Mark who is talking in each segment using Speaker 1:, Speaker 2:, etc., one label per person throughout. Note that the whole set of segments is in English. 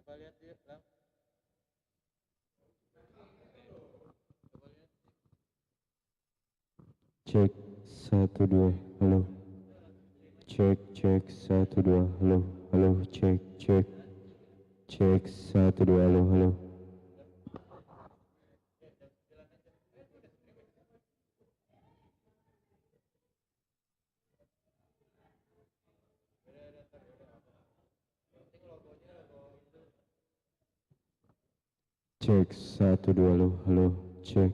Speaker 1: Coba lihat dia, Lam. Coba lihat.
Speaker 2: Cek 1 2 halo. Cek 1 2 halo cek 1 2 halo. Cek 1 2 halo cek.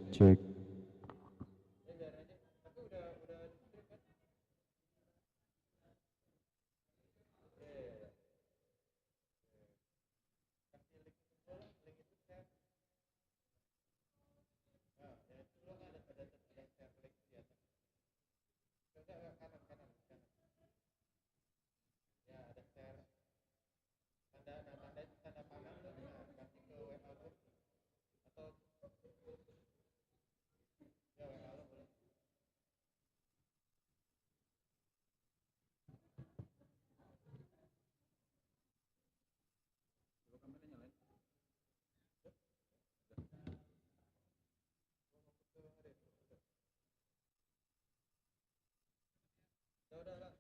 Speaker 1: Udah.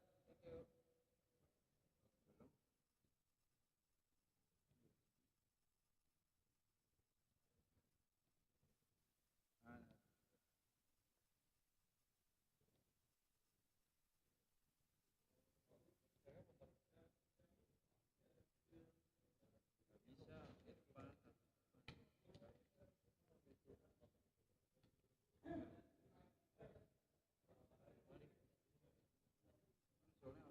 Speaker 1: Thank you.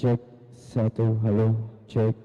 Speaker 2: Cek 1 halo cek.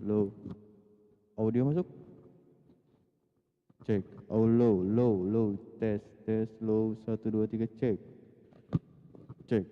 Speaker 2: Low. Audio masuk? Cek. Oh low. Tes low 1 2 3 cek. Cek.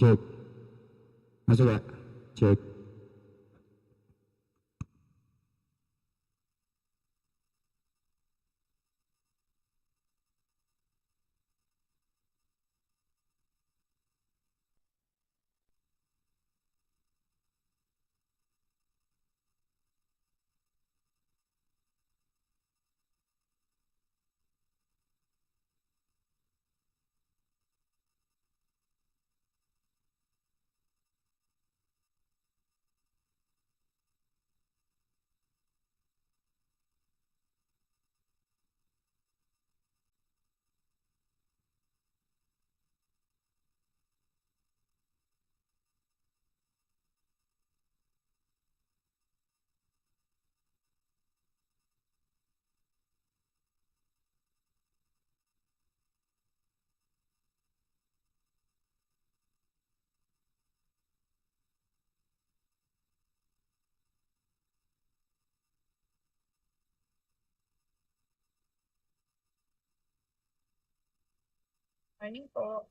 Speaker 3: Cek. Masuk Pak. Cek.
Speaker 4: Morning po.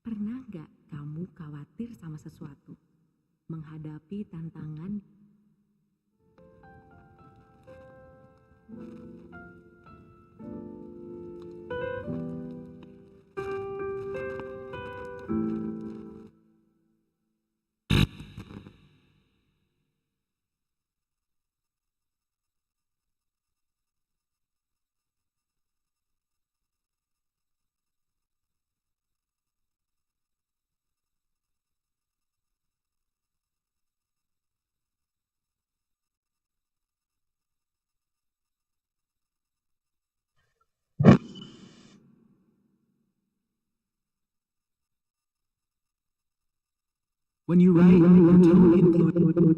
Speaker 5: Pernah gak kamu khawatir sama sesuatu? Menghadapi tantangan
Speaker 3: When you write, your tone influences.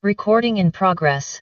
Speaker 6: Recording in progress.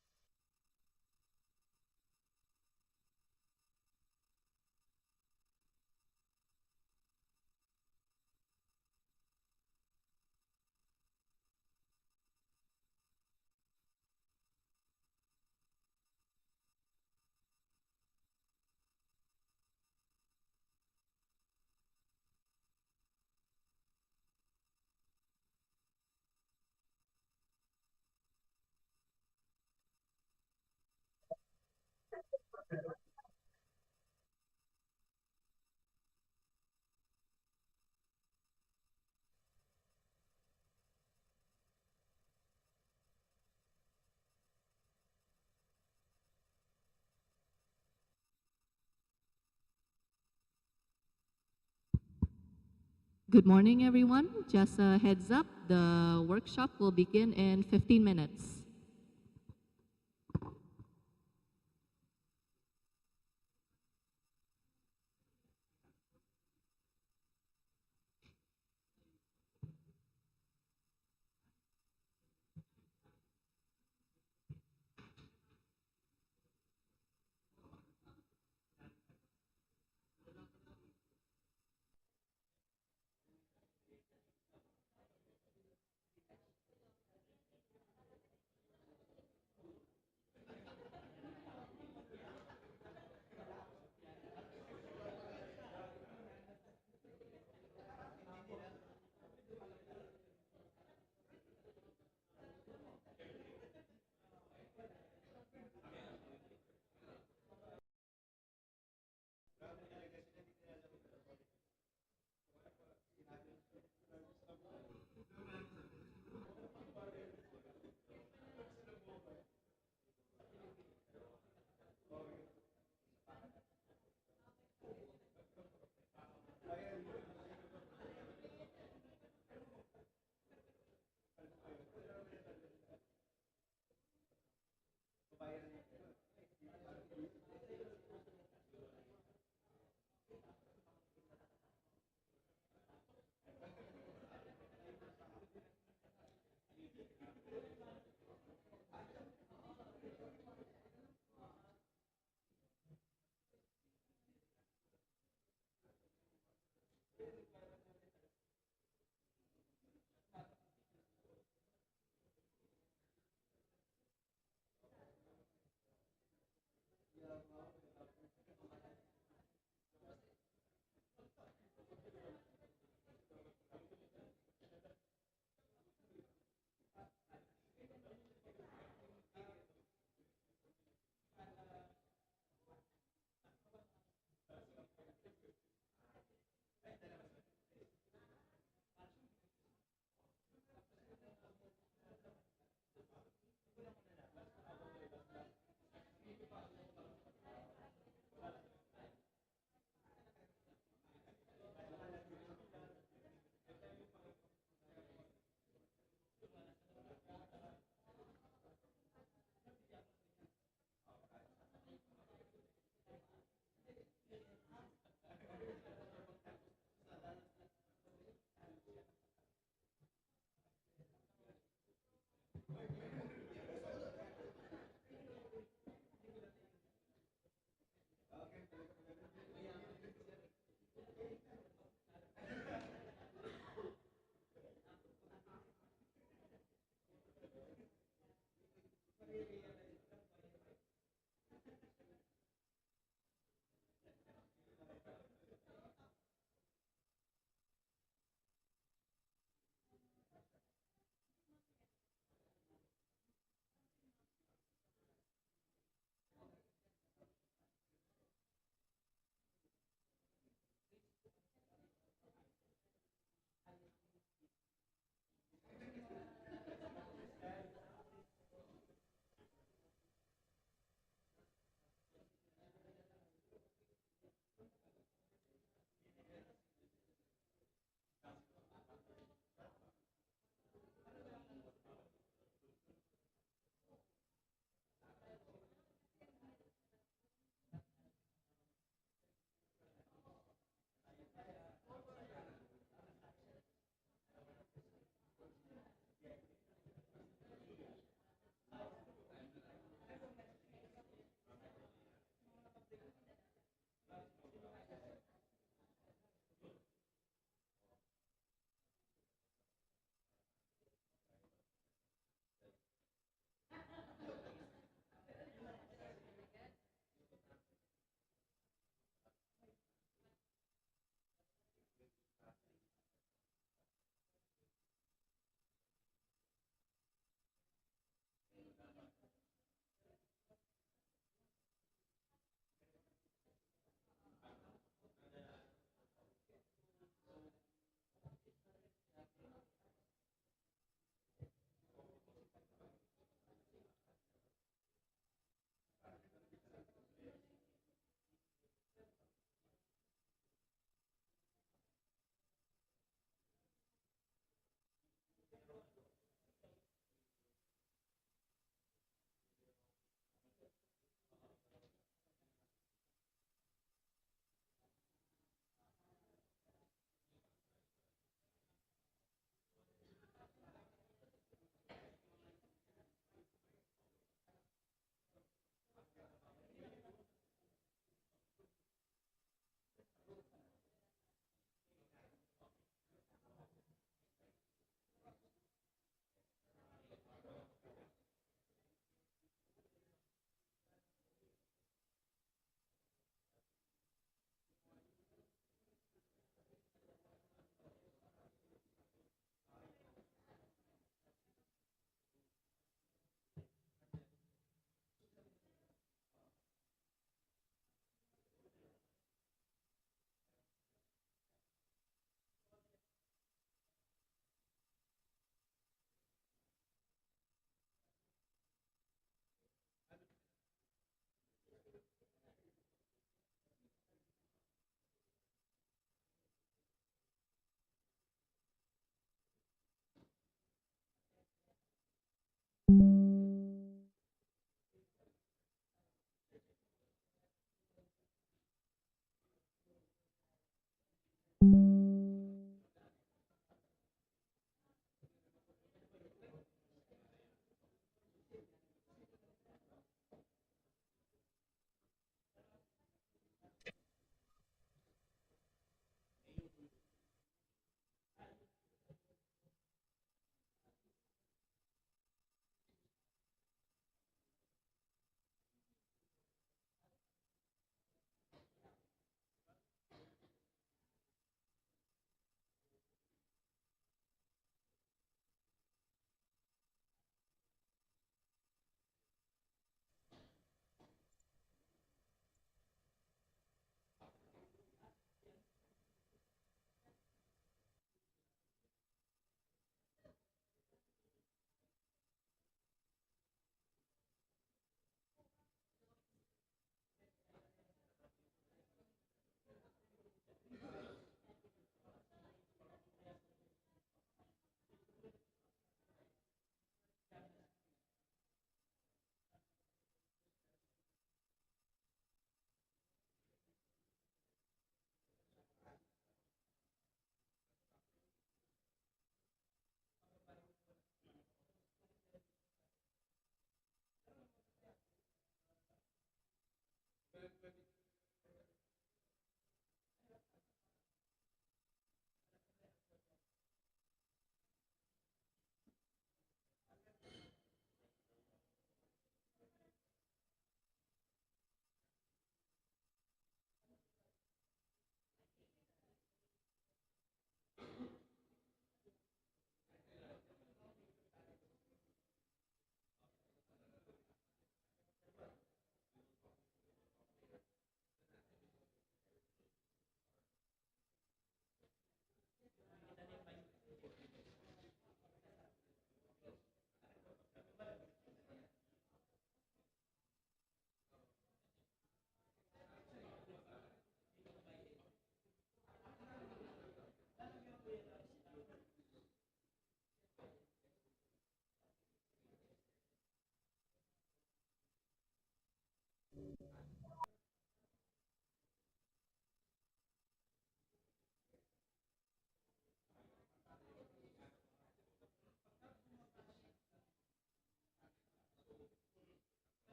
Speaker 7: Good morning, everyone. Just a heads up, the workshop will begin in 15 minutes.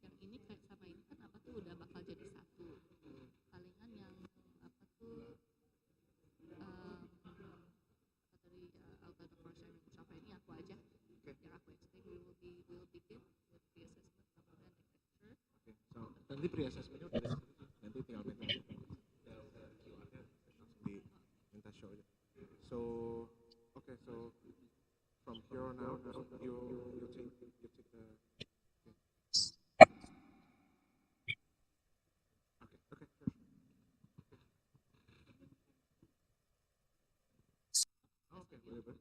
Speaker 7: yang ini kayak sama ini kan apa tuh udah bakal jadi satu. Palingan yang apa tuh apa tadi auto the first time siapa ini aku aja. Yang aku explain we will begin with pre-assessment of architecture.
Speaker 8: So nanti pre-assessmentnya udah ada, nanti tinggal minta QR-nya langsung minta show aja. So okay, so from here on out, you take the. Okay, sure. Okay, boleh boleh.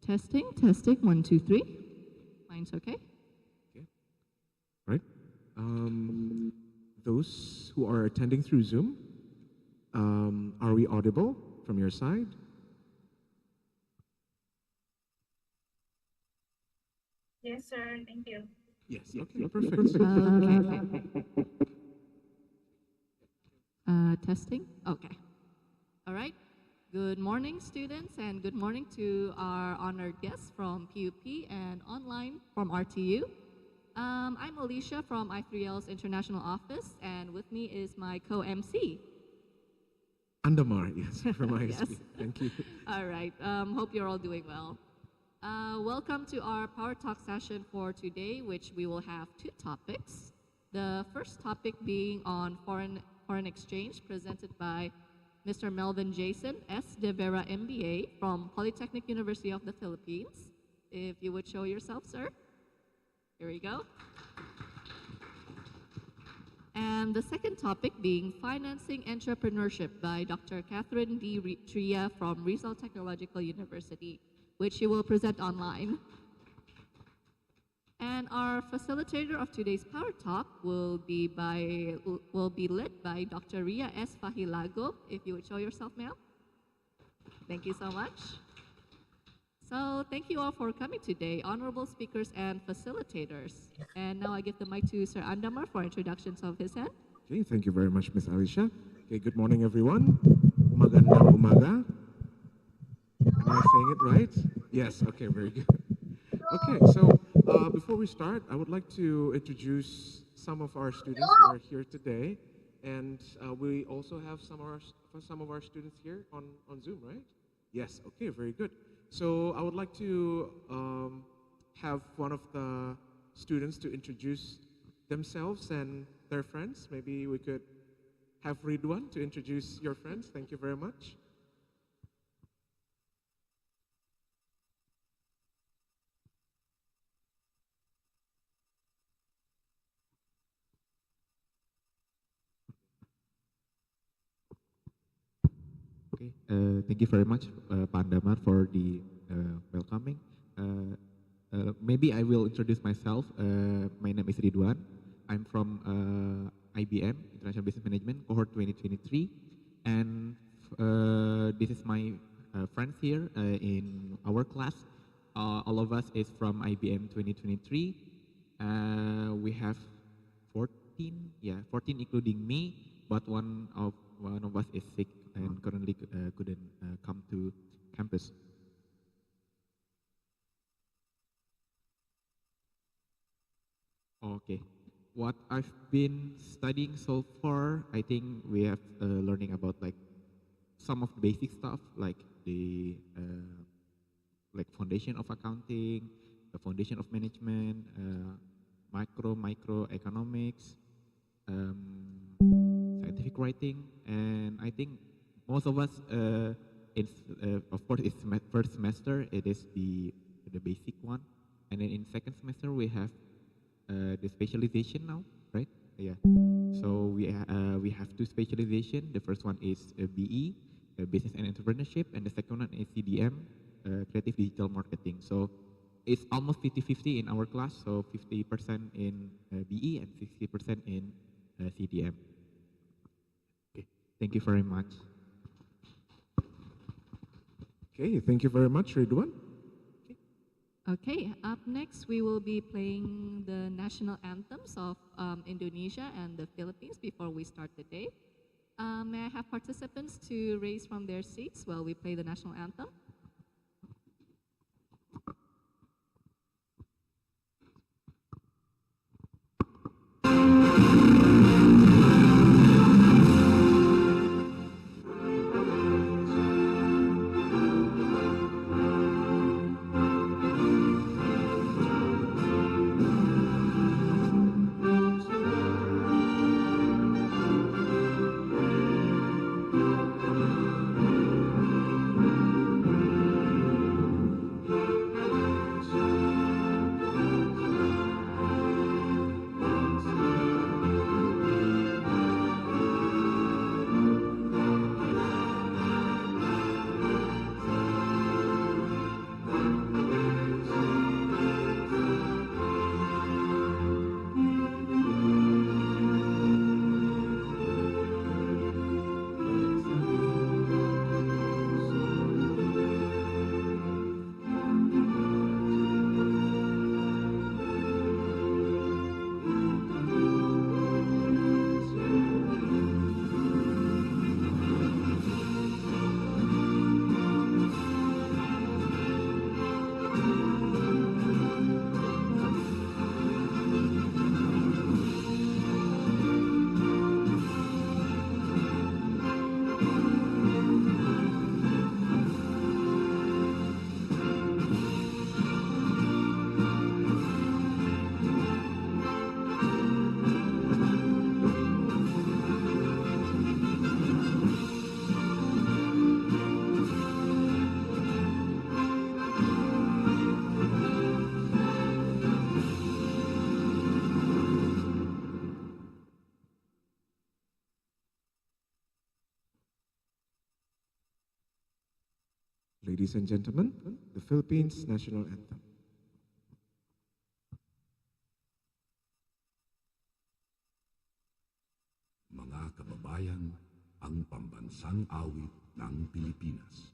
Speaker 7: Testing, 1, 2, 3. Mine's okay.
Speaker 8: Okay. Right. Those who are attending through Zoom, are we audible from your side?
Speaker 4: Yes, sir. Thank you.
Speaker 8: Yes. Okay. Perfect.
Speaker 7: Testing. Okay. All right. Good morning, students, and good morning to our honored guests from PUP and online from RTU. I'm Alicia from i3L's International Office, and with me is my co-MC.
Speaker 8: Andamar, yes, from ISP.
Speaker 7: Yes.
Speaker 8: Thank you.
Speaker 7: All right. Hope you're all doing well. Welcome to our Power Talk session for today, which we will have two topics. The first topic being on foreign exchange, presented by Mr. Melvin Jason, S. De Vera MBA from Polytechnic University of the Philippines. If you would show yourself, sir. Here we go. And the second topic being financing entrepreneurship by Dr. Catherine D. Tria from RIZAL Technological University, which she will present online. And our facilitator of today's Power Talk will be led by Dr. Ria S. Fahilago. If you would show yourself, ma'am. Thank you so much. So thank you all for coming today, honorable speakers and facilitators. And now I give the mic to Sir Andamar for introductions of his end.
Speaker 8: Okay, thank you very much, Ms. Alicia. Okay, good morning, everyone. Magandang umaga. Am I saying it right? Yes, okay, very good. Okay, so before we start, I would like to introduce some of our students who are here today. And we also have some of our students here on Zoom, right? Yes, okay, very good. So I would like to have one of the students to introduce themselves and their friends. Maybe we could have Ridwan to introduce your friends. Thank you very much.
Speaker 9: Okay, thank you very much, Pak Andamar, for the welcoming. Maybe I will introduce myself. My name is Ridwan. I'm from IBM, International Business Management, cohort 2023. And this is my friends here in our class. All of us is from IBM 2023. We have 14 including me, but one of us is sick and currently couldn't come to campus. Okay, what I've been studying so far, I think we have learning about like some of the basic stuff, like the like foundation of accounting, the foundation of management, micro economics, scientific writing, and I think most of us, of course, it's first semester. It is the basic one, and then in second semester we have the specialization now, right? Yeah. So we have two specialization. The first one is BE, Business and Entrepreneurship, and the second one is CDM, Creative Digital Marketing. So it's almost 50-50 in our class. So 50% in BE and 60% in CDM. Okay. Thank you very much.
Speaker 8: Okay, thank you very much, Ridwan.
Speaker 7: Okay, up next we will be playing the national anthems of Indonesia and the Philippines before we start the day. May I have participants to raise from their seats while we play the national anthem?
Speaker 8: Ladies and gentlemen, the Philippines National Anthem.
Speaker 10: Mga kababayan, ang pambansang awit ng Pilipinas.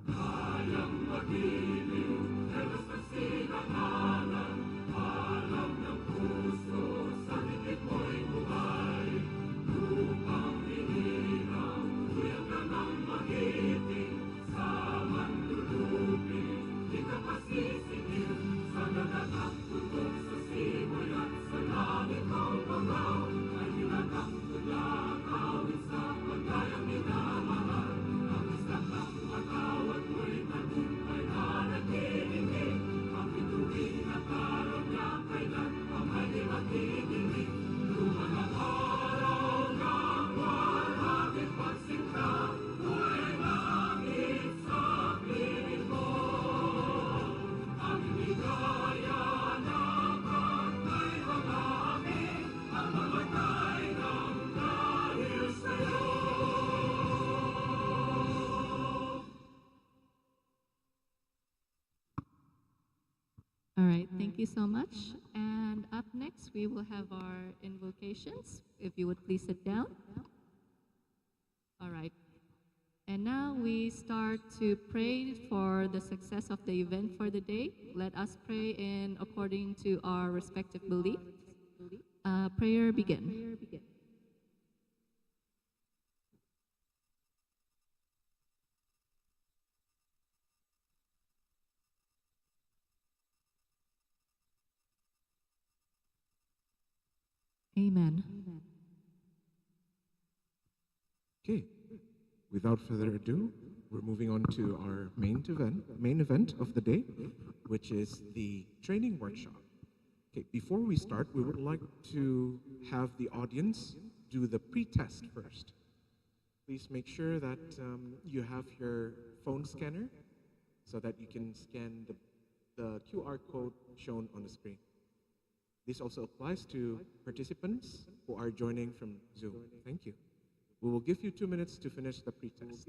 Speaker 10: Kayang magiliw, helos na sinangalan, alam ng puso, sa dibdib mo'y buhay. Lupang hinirang, tuyag na ng magiting, sa mandulupin, di ka pasisigil, sa dagat at tutok, sa simoy at sa langit ang bangaw, ay hinatang mula kawin sa pagkayang minamahal. Ang isang ng matawad mo'y tagumpay na naghihiling, ang bituin at araw niya kailan pa may di makikinig. Luma ng araw ng walang pagsikta, buhay langit sa piling mo. Ang higaya ng pagkay malamig, ang mamatay ng dahil sa'yo.
Speaker 7: All right, thank you so much. And up next, we will have our invocations. If you would please sit down. All right. And now we start to pray for the success of the event for the day. Let us pray in according to our respective belief. Prayer begin. Amen.
Speaker 8: Okay, without further ado, we're moving on to our main event of the day, which is the training workshop. Okay, before we start, we would like to have the audience do the pre-test first. Please make sure that you have your phone scanner so that you can scan the QR code shown on the screen. This also applies to participants who are joining from Zoom. Thank you. We will give you 2 minutes to finish the pre-test.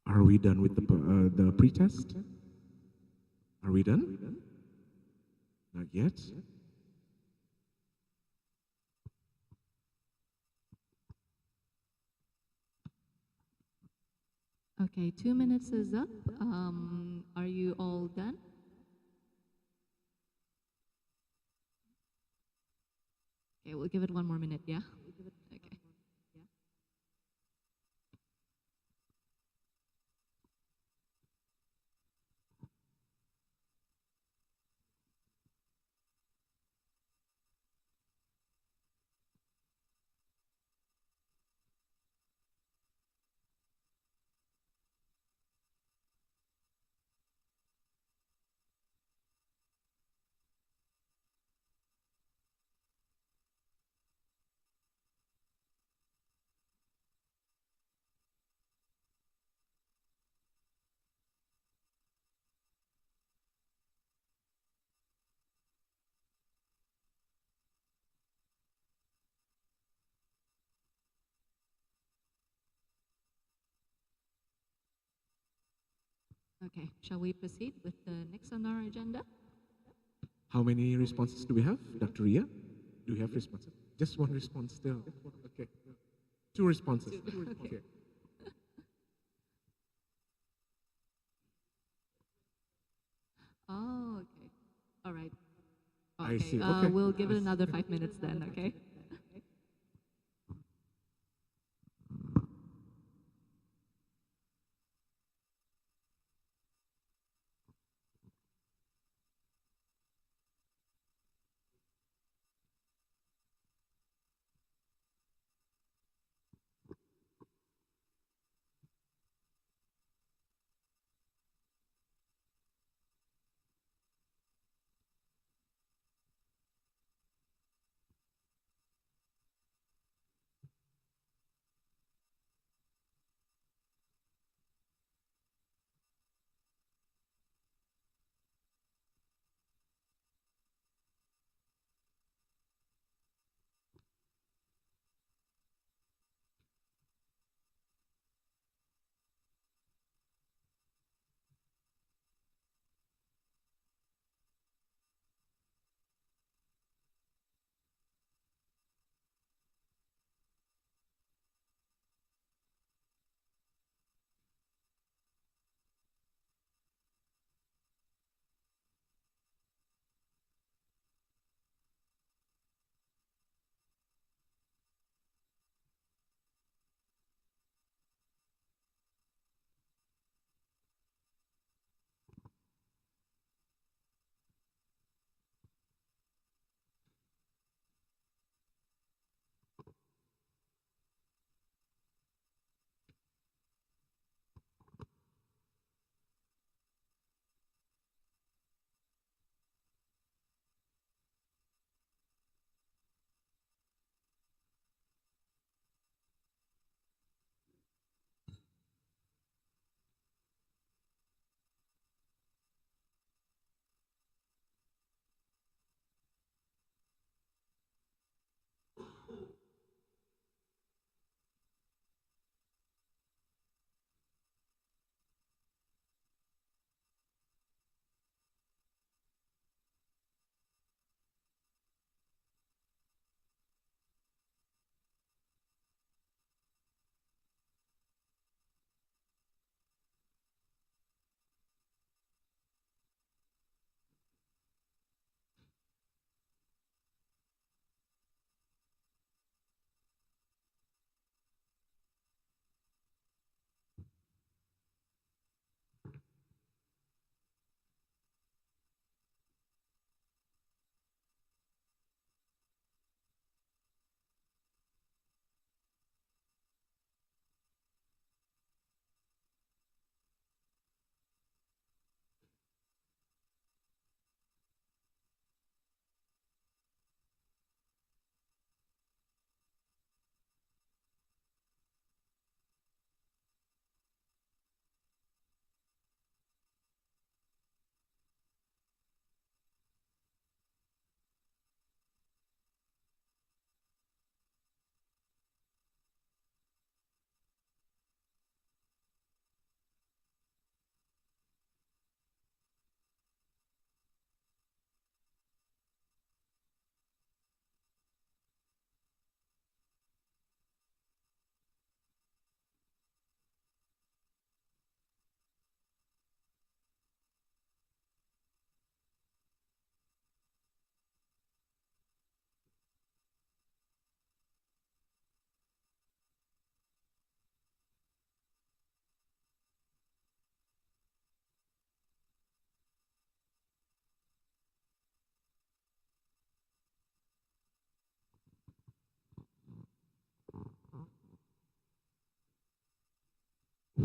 Speaker 8: Are we done with the pre-test? Are we done? Not yet.
Speaker 7: Okay, 2 minutes is up. Are you all done? Okay, we'll give it 1 more minute, yeah? Okay. Okay, shall we proceed with the next on our agenda?
Speaker 8: How many responses do we have, Dr. Ria? Do we have responses? Just one response still. Okay. Two responses. Okay.
Speaker 7: Oh, okay. All right.
Speaker 8: I
Speaker 7: Okay,
Speaker 8: see. Okay.
Speaker 7: we'll give it another 5 minutes then, okay?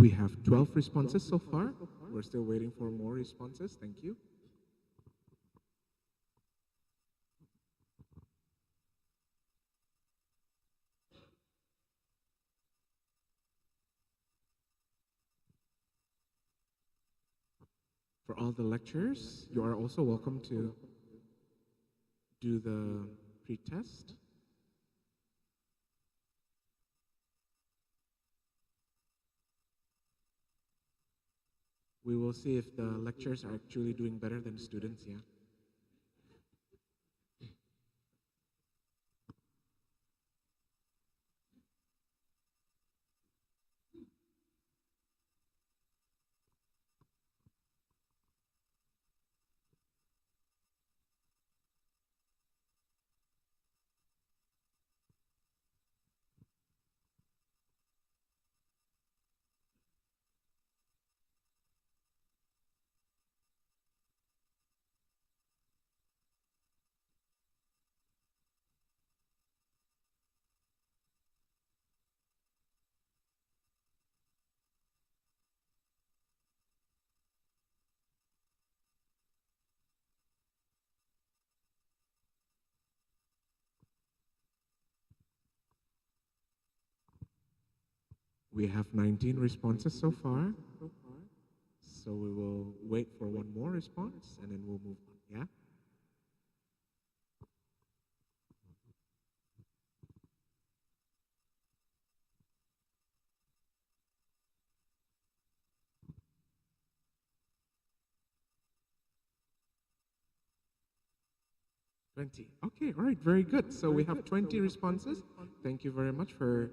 Speaker 8: We have 12 responses so far. We're still waiting for more responses. Thank you. For all the lecturers, you are also welcome to do the pre-test. We will see if the lecturers are actually doing better than students, yeah? We have 19 responses so far. So we will wait for one more response and then we'll move on, yeah? Okay, all right, very good. So we have 20 responses. Thank you very much for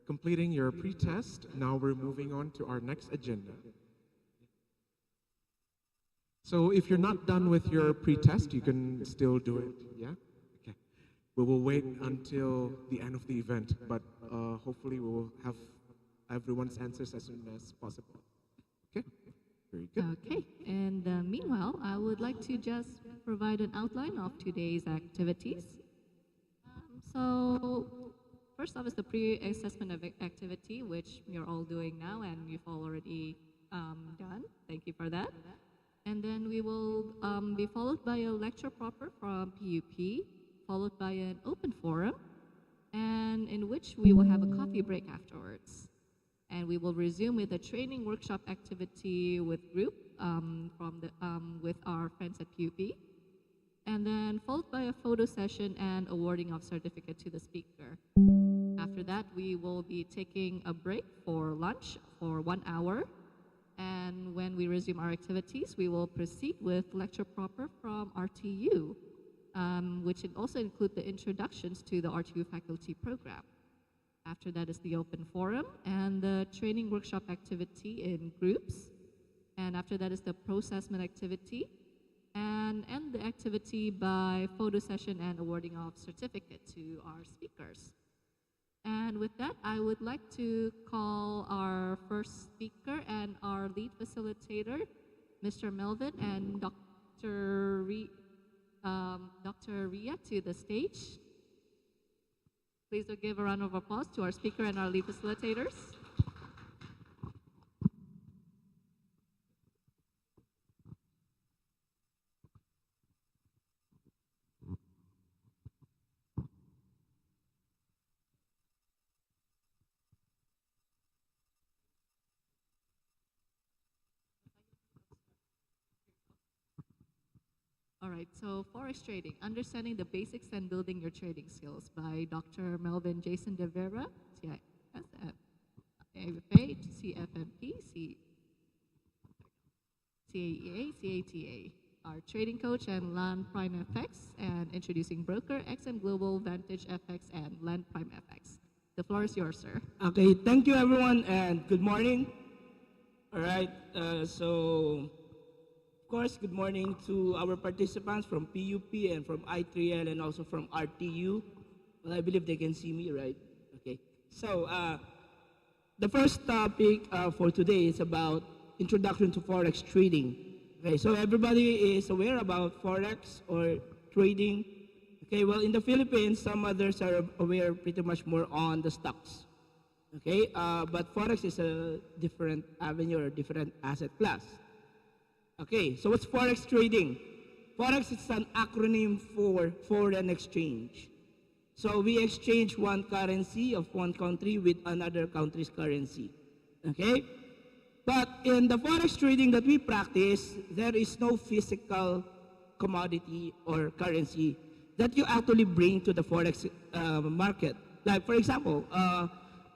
Speaker 8: completing your pre-test. Now we're moving on to our next agenda. So if you're not done with your pre-test, you can still do it, yeah? Okay. We will wait until the end of the event, but hopefully we will have everyone's answers as soon as possible. Okay, very good.
Speaker 7: Okay, and meanwhile, I would like to just provide an outline of today's activities. So first off is the pre-assessment activity, which you're all doing now and you've already done. Thank you for that. And then we will be followed by a lecture proper from PUP, followed by an open forum, and in which we will have a coffee break afterwards. And we will resume with a training workshop activity with group with our friends at PUP. And then followed by a photo session and awarding of certificate to the speaker. After that, we will be taking a break for lunch for 1 hour. And when we resume our activities, we will proceed with lecture proper from RTU, which also include the introductions to the RTU faculty program. After that is the open forum and the training workshop activity in groups. And after that is the pro-assessment activity. And end the activity by photo session and awarding of certificate to our speakers. And with that, I would like to call our first speaker and our lead facilitator, Mr. Melvin and Dr. Ria to the stage. Please give a round of applause to our speaker and our lead facilitators. All right, so Forex Trading, Understanding the Basics and Building Your Trading Skills by Dr. Melvin Jason De Vera, CISF, AFA, CFMP, CAEA, CATA, our trading coach and Land Prime FX, and introducing broker, XM Global, Vantage FX, and Land Prime FX. The floor is yours, sir.
Speaker 11: Okay, thank you everyone and good morning. All right, of course, good morning to our participants from PUP and from i3L and also from RTU. Well, I believe they can see me, right? Okay. So, the first topic for today is about introduction to Forex trading. Okay, so everybody is aware about Forex or trading. Okay, well, in the Philippines, some others are aware pretty much more on the stocks. Okay, but Forex is a different avenue or different asset class. Okay, so what's Forex trading? Forex is an acronym for foreign exchange. So we exchange one currency of one country with another country's currency. Okay? But in the Forex trading that we practice, there is no physical commodity or currency that you actually bring to the Forex market. Like, for example,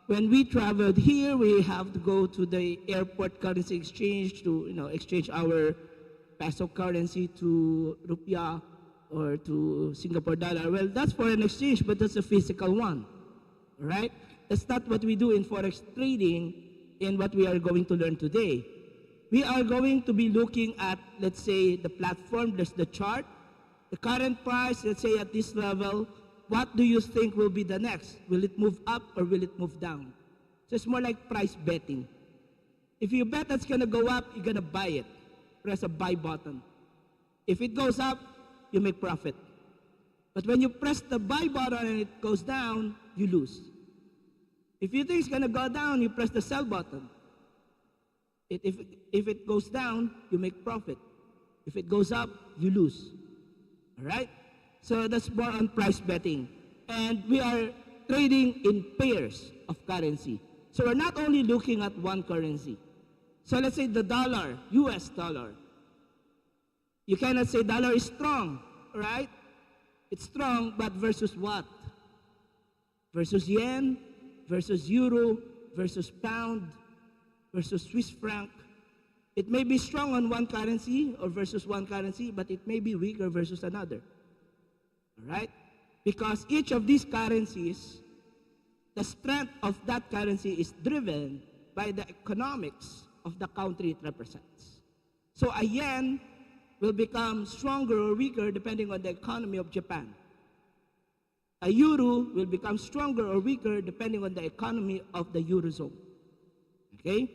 Speaker 11: when we traveled here, we have to go to the airport currency exchange to exchange our peso currency to rupiah or to Singapore dollar. Well, that's foreign exchange, but that's a physical one, right? That's not what we do in forex trading in what we are going to learn today. We are going to be looking at, let's say, the platform, there's the chart, the current price, let's say at this level, what do you think will be the next? Will it move up or will it move down? So it's more like price betting. If you bet that's gonna go up, you're gonna buy it. Press a buy button. If it goes up, you make profit. But when you press the buy button and it goes down, you lose. If you think it's gonna go down, you press the sell button. If it goes down, you make profit. If it goes up, you lose. All right? So that's more on price betting. And we are trading in pairs of currency. So we're not only looking at one currency. So let's say the dollar, US dollar. You cannot say dollar is strong, right? It's strong, but versus what? Versus yen, versus euro, versus pound, versus Swiss franc. It may be strong on one currency or versus one currency, but it may be weaker versus another. All right? Because each of these currencies, the strength of that currency is driven by the economics of the country it represents. So a yen will become stronger or weaker depending on the economy of Japan. A euro will become stronger or weaker depending on the economy of the Eurozone. Okay?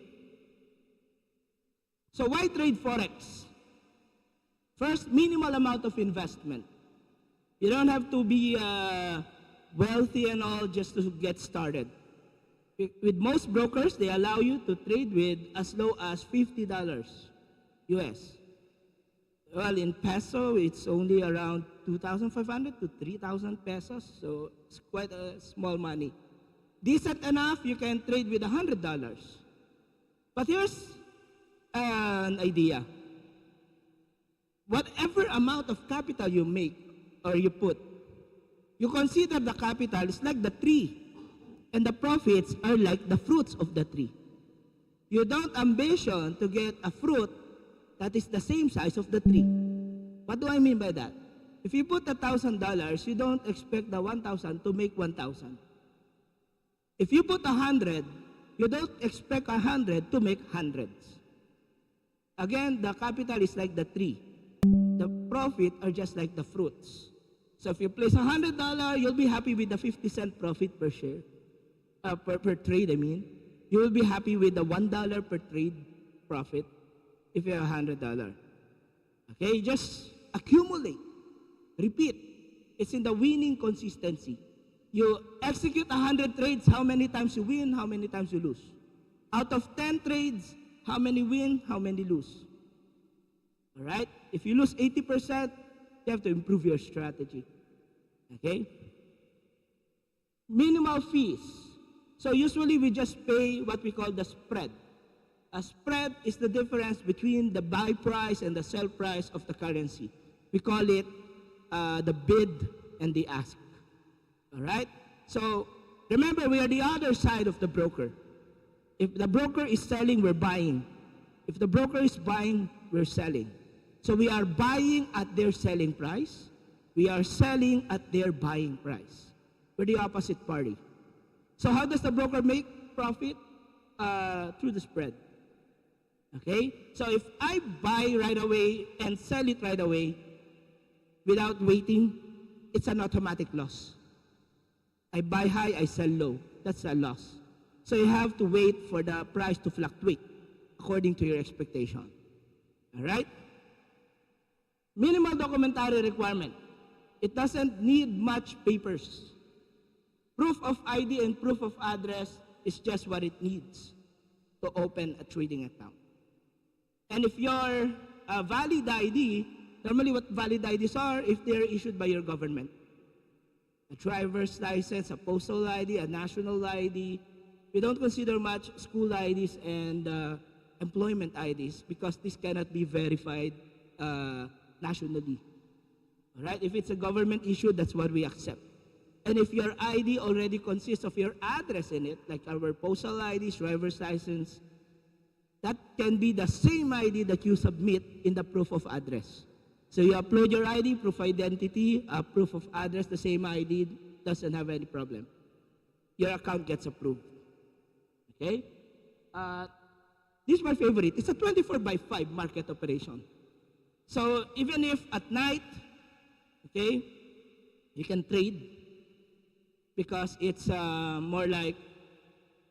Speaker 11: So why trade Forex? First, minimal amount of investment. You don't have to be wealthy and all just to get started. With most brokers, they allow you to trade with as low as $50 US. Well, in peso, it's only around 2,500 to 3,000 pesos, so it's quite a small money. Decent enough, you can trade with $100. But here's an idea. Whatever amount of capital you make or you put, you consider the capital is like the tree, and the profits are like the fruits of the tree. You don't ambition to get a fruit that is the same size of the tree. What do I mean by that? If you put $1,000, you don't expect the 1,000 to make 1,000. If you put 100, you don't expect 100 to make hundreds. Again, the capital is like the tree. The profit are just like the fruits. So if you place $100, you'll be happy with the 50-cent profit per share, per trade, I mean. You will be happy with the $1 per trade profit if you have $100. Okay, just accumulate, repeat. It's in the winning consistency. You execute 100 trades, how many times you win, how many times you lose. Out of 10 trades, how many win, how many lose. All right? If you lose 80%, you have to improve your strategy. Okay? Minimal fees. So usually we just pay what we call the spread. A spread is the difference between the buy price and the sell price of the currency. We call it the bid and the ask. All right? So remember, we are the other side of the broker. If the broker is selling, we're buying. If the broker is buying, we're selling. So we are buying at their selling price. We are selling at their buying price. We're the opposite party. So how does the broker make profit? Through the spread. Okay? So if I buy right away and sell it right away without waiting, it's an automatic loss. I buy high, I sell low. That's a loss. So you have to wait for the price to fluctuate according to your expectation. All right? Minimal documentary requirement. It doesn't need much papers. Proof of ID and proof of address is just what it needs to open a trading account. And if your valid ID, normally what valid IDs are if they're issued by your government. A driver's license, a postal ID, a national ID. We don't consider much school IDs and employment IDs because this cannot be verified nationally. All right? If it's a government issue, that's what we accept. And if your ID already consists of your address in it, like our postal IDs, driver's license, that can be the same ID that you submit in the proof of address. So you upload your ID, proof of identity, proof of address, the same ID, doesn't have any problem. Your account gets approved. Okay? This is my favorite. It's a 24/5 market operation. So even if at night, okay, you can trade because it's more like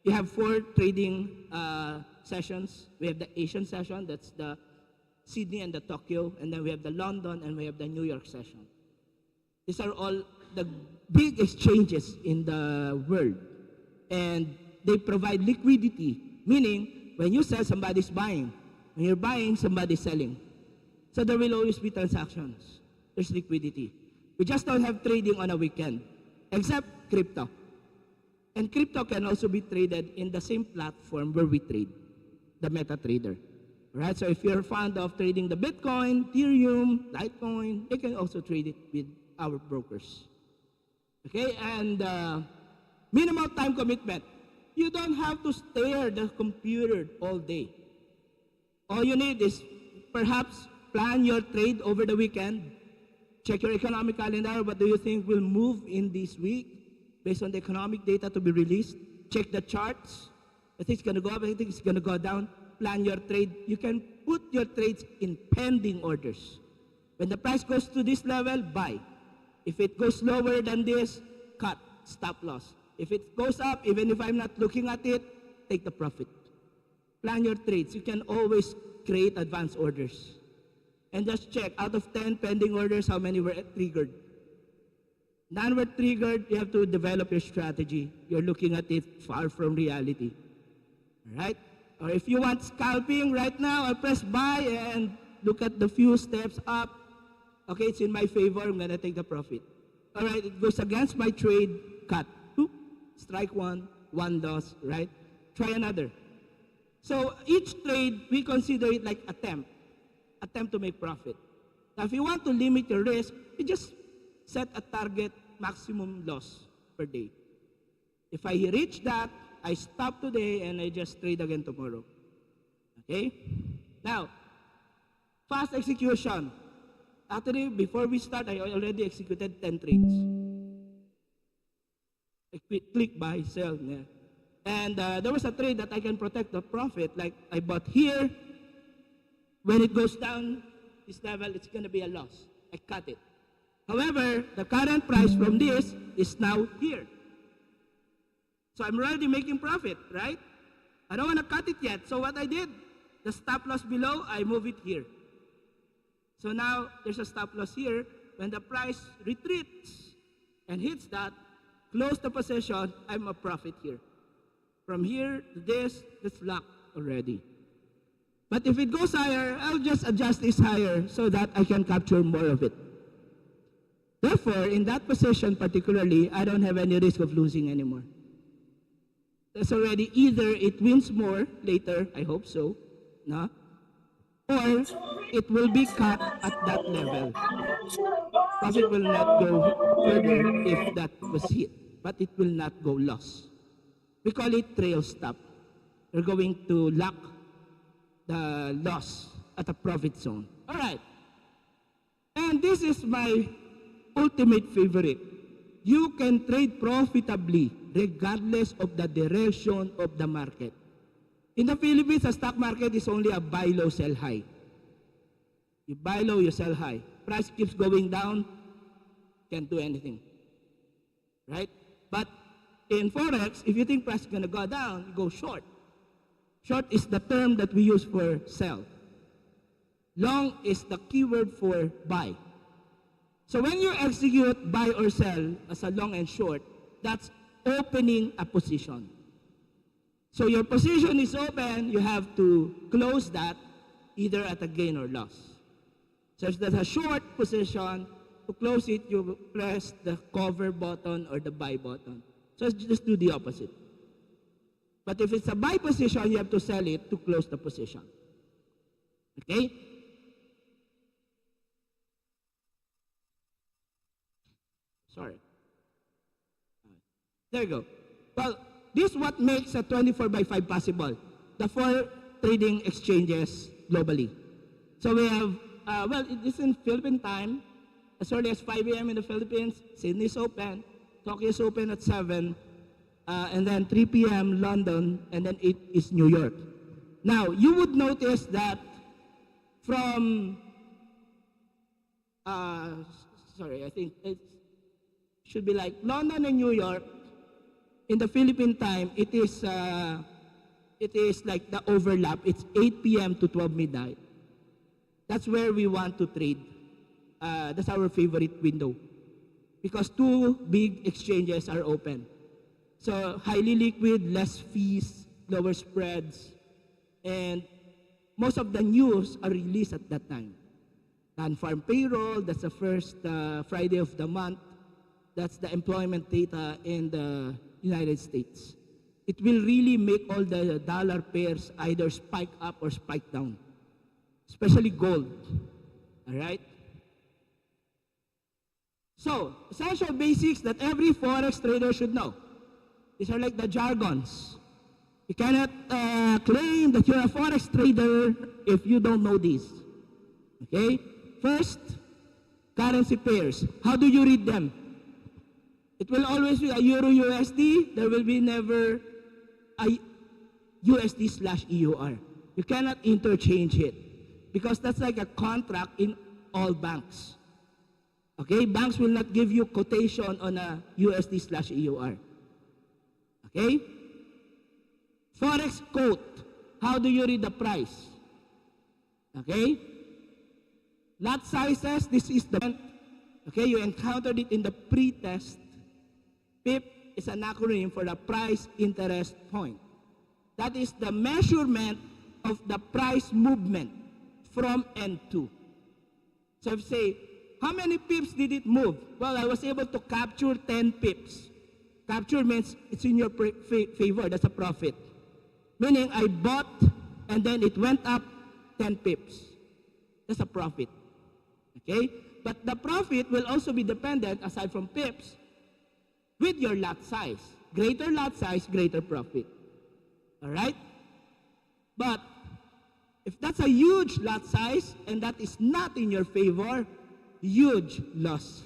Speaker 11: you have 4 trading sessions. We have the Asian session, that's the Sydney and the Tokyo, and then we have the London and we have the New York session. These are all the big exchanges in the world. And they provide liquidity, meaning when you sell, somebody's buying. When you're buying, somebody's selling. So there will always be transactions. There's liquidity. We just don't have trading on a weekend, except crypto. And crypto can also be traded in the same platform where we trade, the MetaTrader. Right? So if you're fond of trading the Bitcoin, Ethereum, Litecoin, you can also trade it with our brokers. Okay, and minimal time commitment. You don't have to stare at the computer all day. All you need is perhaps plan your trade over the weekend. Check your economic calendar. What do you think will move in this week based on the economic data to be released? Check the charts. I think it's going to go up. I think it's going to go down. Plan your trade. You can put your trades in pending orders. When the price goes to this level, buy. If it goes lower than this, cut, stop loss. If it goes up, even if I'm not looking at it, take the profit. Plan your trades. You can always create advance orders. And just check, out of 10 pending orders, how many were triggered? None were triggered. You have to develop your strategy. You're looking at it far from reality. All right? Or if you want scalping right now, I press buy and look at the few steps up. Okay, it's in my favor. I'm going to take the profit. All right, it goes against my trade. Cut. Oop, strike one loss, right? Try another. So each trade, we consider it like attempt to make profit. Now, if you want to limit your risk, you just set a target maximum loss per day. If I reach that, I stop today and I just trade again tomorrow. Okay? Now, fast execution. Actually, before we start, I already executed 10 trades. I click buy, sell. Yeah. And there was a trade that I can protect the profit. Like I bought here. When it goes down this level, it's going to be a loss. I cut it. However, the current price from this is now here. So I'm already making profit, right? I don't want to cut it yet. So what I did, the stop loss below, I move it here. So now there's a stop loss here. When the price retreats and hits that, close the position, I'm a profit here. From here to this, it's locked already. But if it goes higher, I'll just adjust this higher so that I can capture more of it. Therefore, in that position particularly, I don't have any risk of losing anymore. That's already either it wins more later, I hope so, no? Or it will be cut at that level. Profit will not go further if that was hit, but it will not go loss. We call it trail stop. We're going to lock the loss at a profit zone. All right. And this is my ultimate favorite. You can trade profitably regardless of the direction of the market. In the Philippines, the stock market is only a buy low, sell high. You buy low, you sell high. Price keeps going down, can't do anything. Right? But in Forex, if you think price is going to go down, you go short. Short is the term that we use for sell. Long is the keyword for buy. So when you execute buy or sell as a long and short, that's opening a position. So your position is open, you have to close that either at a gain or loss. So if that's a short position, to close it, you press the cover button or the buy button. So just do the opposite. But if it's a buy position, you have to sell it to close the position. Okay? Sorry. There you go. Well, this is what makes a 24 by 5 possible. The 4 trading exchanges globally. So we have, well, it is in Philippine time, as early as 5 a.m. in the Philippines. Sydney is open, Tokyo is open at 7, and then 3 p.m. London, and then 8 is New York. Now, you would notice that from, sorry, I think it should be like London and New York. In the Philippine time, it is like the overlap. It's 8 p.m. to 12 midnight. That's where we want to trade. That's our favorite window. Because 2 big exchanges are open. So highly liquid, less fees, lower spreads, and most of the news are released at that time. Non-farm payroll, that's the first Friday of the month. That's the employment data in the United States. It will really make all the dollar pairs either spike up or spike down, especially gold. All right? So, essential basics that every forex trader should know. These are like the jargons. You cannot claim that you're a forex trader if you don't know these. Okay? First, currency pairs. How do you read them? It will always be a Euro USD. There will be never a USD/EUR. You cannot interchange it because that's like a contract in all banks. Okay? Banks will not give you quotation on a USD/EUR. Okay? Forex quote. How do you read the price? Okay? Lot sizes, this is the, okay, you encountered it in the pre-test. PIP is an acronym for the price interest point. That is the measurement of the price movement from and to. So if you say, how many pips did it move? Well, I was able to capture 10 pips. Capture means it's in your favor, that's a profit. Meaning I bought and then it went up 10 pips. That's a profit. Okay? But the profit will also be dependent, aside from pips, with your lot size. Greater lot size, greater profit. All right? But if that's a huge lot size and that is not in your favor, huge loss.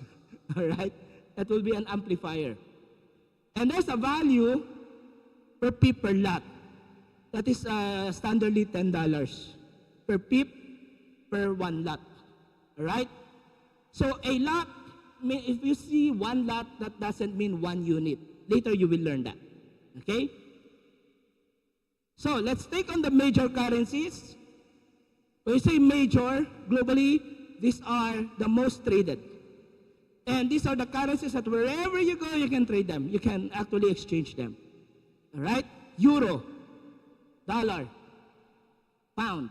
Speaker 11: All right? That will be an amplifier. And there's a value per pip per lot. That is standardly $10 per pip per 1 lot. All right? So a lot, if you see 1 lot, that doesn't mean 1 unit. Later you will learn that. Okay? So let's take on the major currencies. When you say major, globally, these are the most traded. And these are the currencies that wherever you go, you can trade them. You can actually exchange them. All right? Euro, dollar, pound,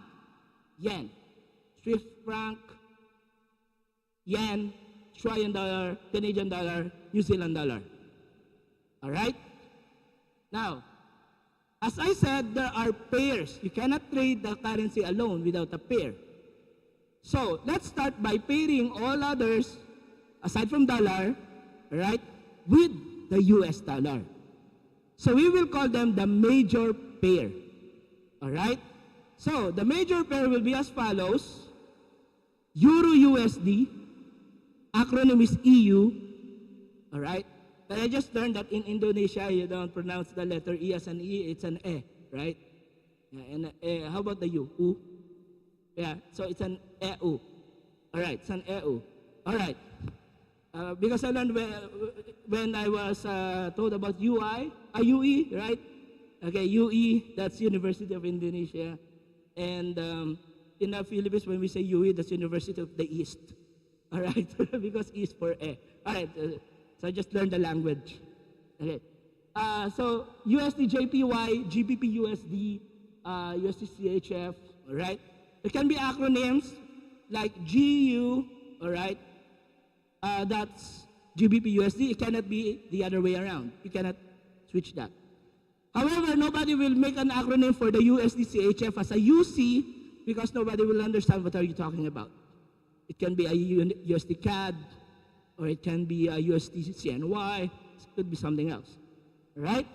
Speaker 11: yen, Swiss franc, yen, Australian dollar, Canadian dollar, New Zealand dollar. All right? Now, as I said, there are pairs. You cannot trade the currency alone without a pair. So, let's start by pairing all others, aside from dollar, right, with the US dollar. So, we will call them the major pair. All right? So, the major pair will be as follows. Euro USD, acronym is EU, all right? But I just learned that in Indonesia, you don't pronounce the letter E as an E, it's an E, right? Yeah, and how about the U? U? Yeah, so it's an EU. All right, it's an EU. All right. Because I learned when I was told about UE, right? Okay, UE, that's University of Indonesia. And in the Philippines, when we say UE, that's University of the East. All right, because East for E. All right, so I just learned the language. Okay, so USD JPY, GBP USD, USD CHF, all right? There can be acronyms like GU, all right? That's GBP USD. It cannot be the other way around. You cannot switch that. However, nobody will make an acronym for the USD CHF as a UC because nobody will understand what are you talking about. It can be a USD CAD, or it can be a USD CNY. It could be something else. right?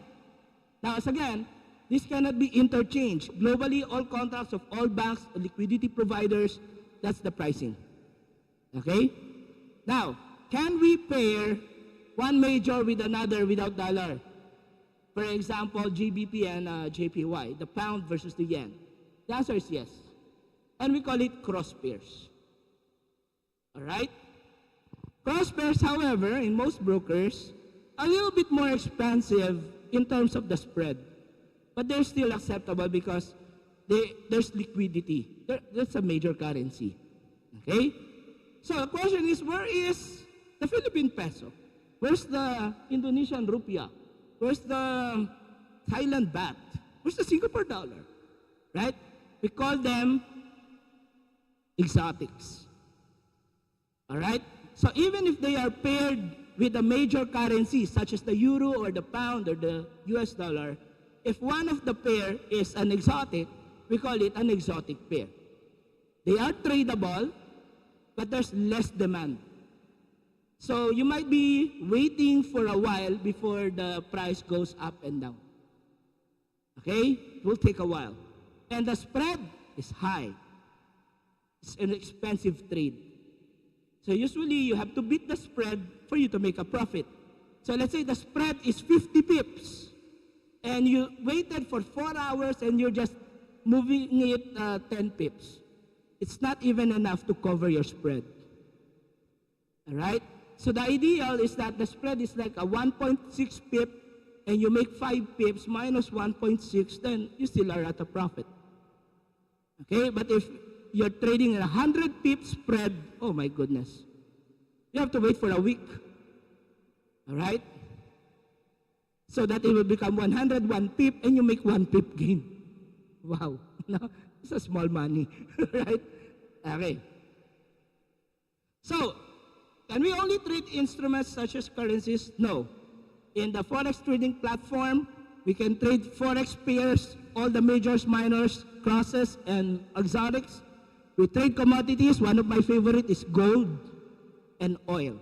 Speaker 11: Now, as again, this cannot be interchanged. Globally, all contracts of all banks and liquidity providers, that's the pricing. Okay? Now, can we pair one major with another without dollar? For example, GBP and JPY, the pound versus the yen. The answer is yes. And we call it cross pairs. All right? Cross pairs, however, in most brokers, a little bit more expensive in terms of the spread. But they're still acceptable because there's liquidity. That's a major currency. Okay? So the question is, where is the Philippine peso? Where's the Indonesian rupiah? Where's the Thailand baht? Where's the Singapore dollar? Right? We call them exotics. All right? So even if they are paired with a major currency such as the euro or the pound or the US dollar, if one of the pair is an exotic, we call it an exotic pair. They are tradable, but there's less demand. So you might be waiting for a while before the price goes up and down. Okay? It will take a while. And the spread is high. It's an expensive trade. So usually you have to beat the spread for you to make a profit. So let's say the spread is 50 pips. And you waited for 4 hours and you're just moving it 10 pips. It's not even enough to cover your spread. All right? So the ideal is that the spread is like a 1.6 pip and you make 5 pips minus 1.6, then you still are at a profit. Okay? But if you're trading at 100 pips spread, oh my goodness. You have to wait for a week. All right? So that it will become 101 pip and you make 1 pip gain. Wow. No, it's a small money. Right? Okay. So, can we only trade instruments such as currencies? No. In the Forex trading platform, we can trade Forex pairs, all the majors, minors, crosses, and exotics. We trade commodities. One of my favorite is gold and oil.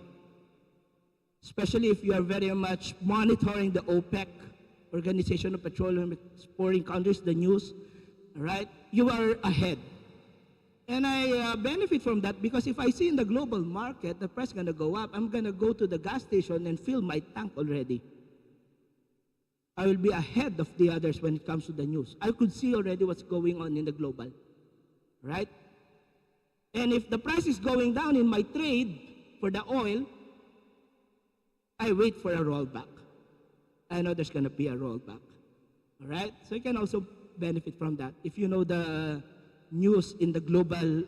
Speaker 11: Especially if you are very much monitoring the OPEC, Organization of Petroleum Exporting Countries, the news, right? You are ahead. And I benefit from that because if I see in the global market, the price is going to go up, I'm going to go to the gas station and fill my tank already. I will be ahead of the others when it comes to the news. I could see already what's going on in the global, right? And if the price is going down in my trade for the oil, I wait for a rollback. I know there's going to be a rollback, all right? So you can also benefit from that if you know the news in the global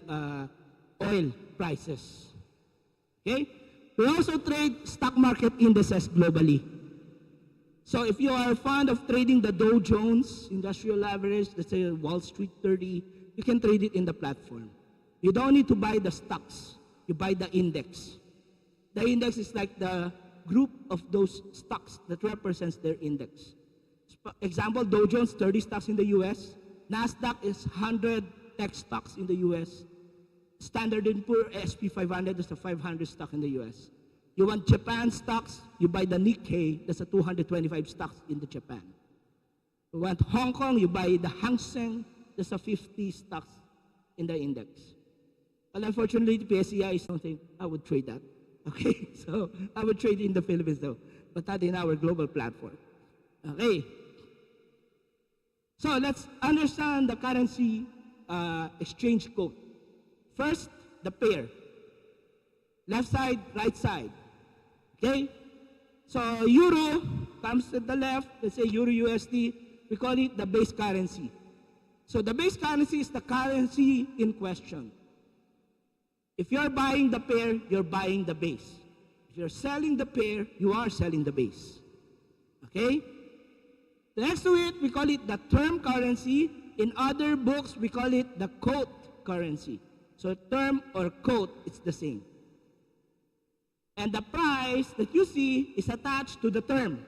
Speaker 11: oil prices. Okay? We also trade stock market indices globally. So if you are fond of trading the Dow Jones Industrial Average, let's say Wall Street 30, you can trade it in the platform. You don't need to buy the stocks. You buy the index. The index is like the group of those stocks that represents their index. Example, Dow Jones, 30 stocks in the US. NASDAQ is 100 tech stocks in the US. Standard & Poor SP 500 is a 500 stock in the US. You want Japan stocks, you buy the Nikkei, that's a 225 stocks in the Japan. You want Hong Kong, you buy the Hang Seng, that's a 50 stocks in the index. Well, unfortunately, the PSEI is something I would trade that. Okay, so I would trade in the Philippines though, but not in our global platform. Okay. So let's understand the currency exchange code. First, the pair. Left side, right side. Okay? So euro comes to the left, let's say euro USD, we call it the base currency. So the base currency is the currency in question. If you're buying the pair, you're buying the base. If you're selling the pair, you are selling the base. Okay? Next to it, we call it the term currency. In other books, we call it the quote currency. So term or quote, it's the same. And the price that you see is attached to the term.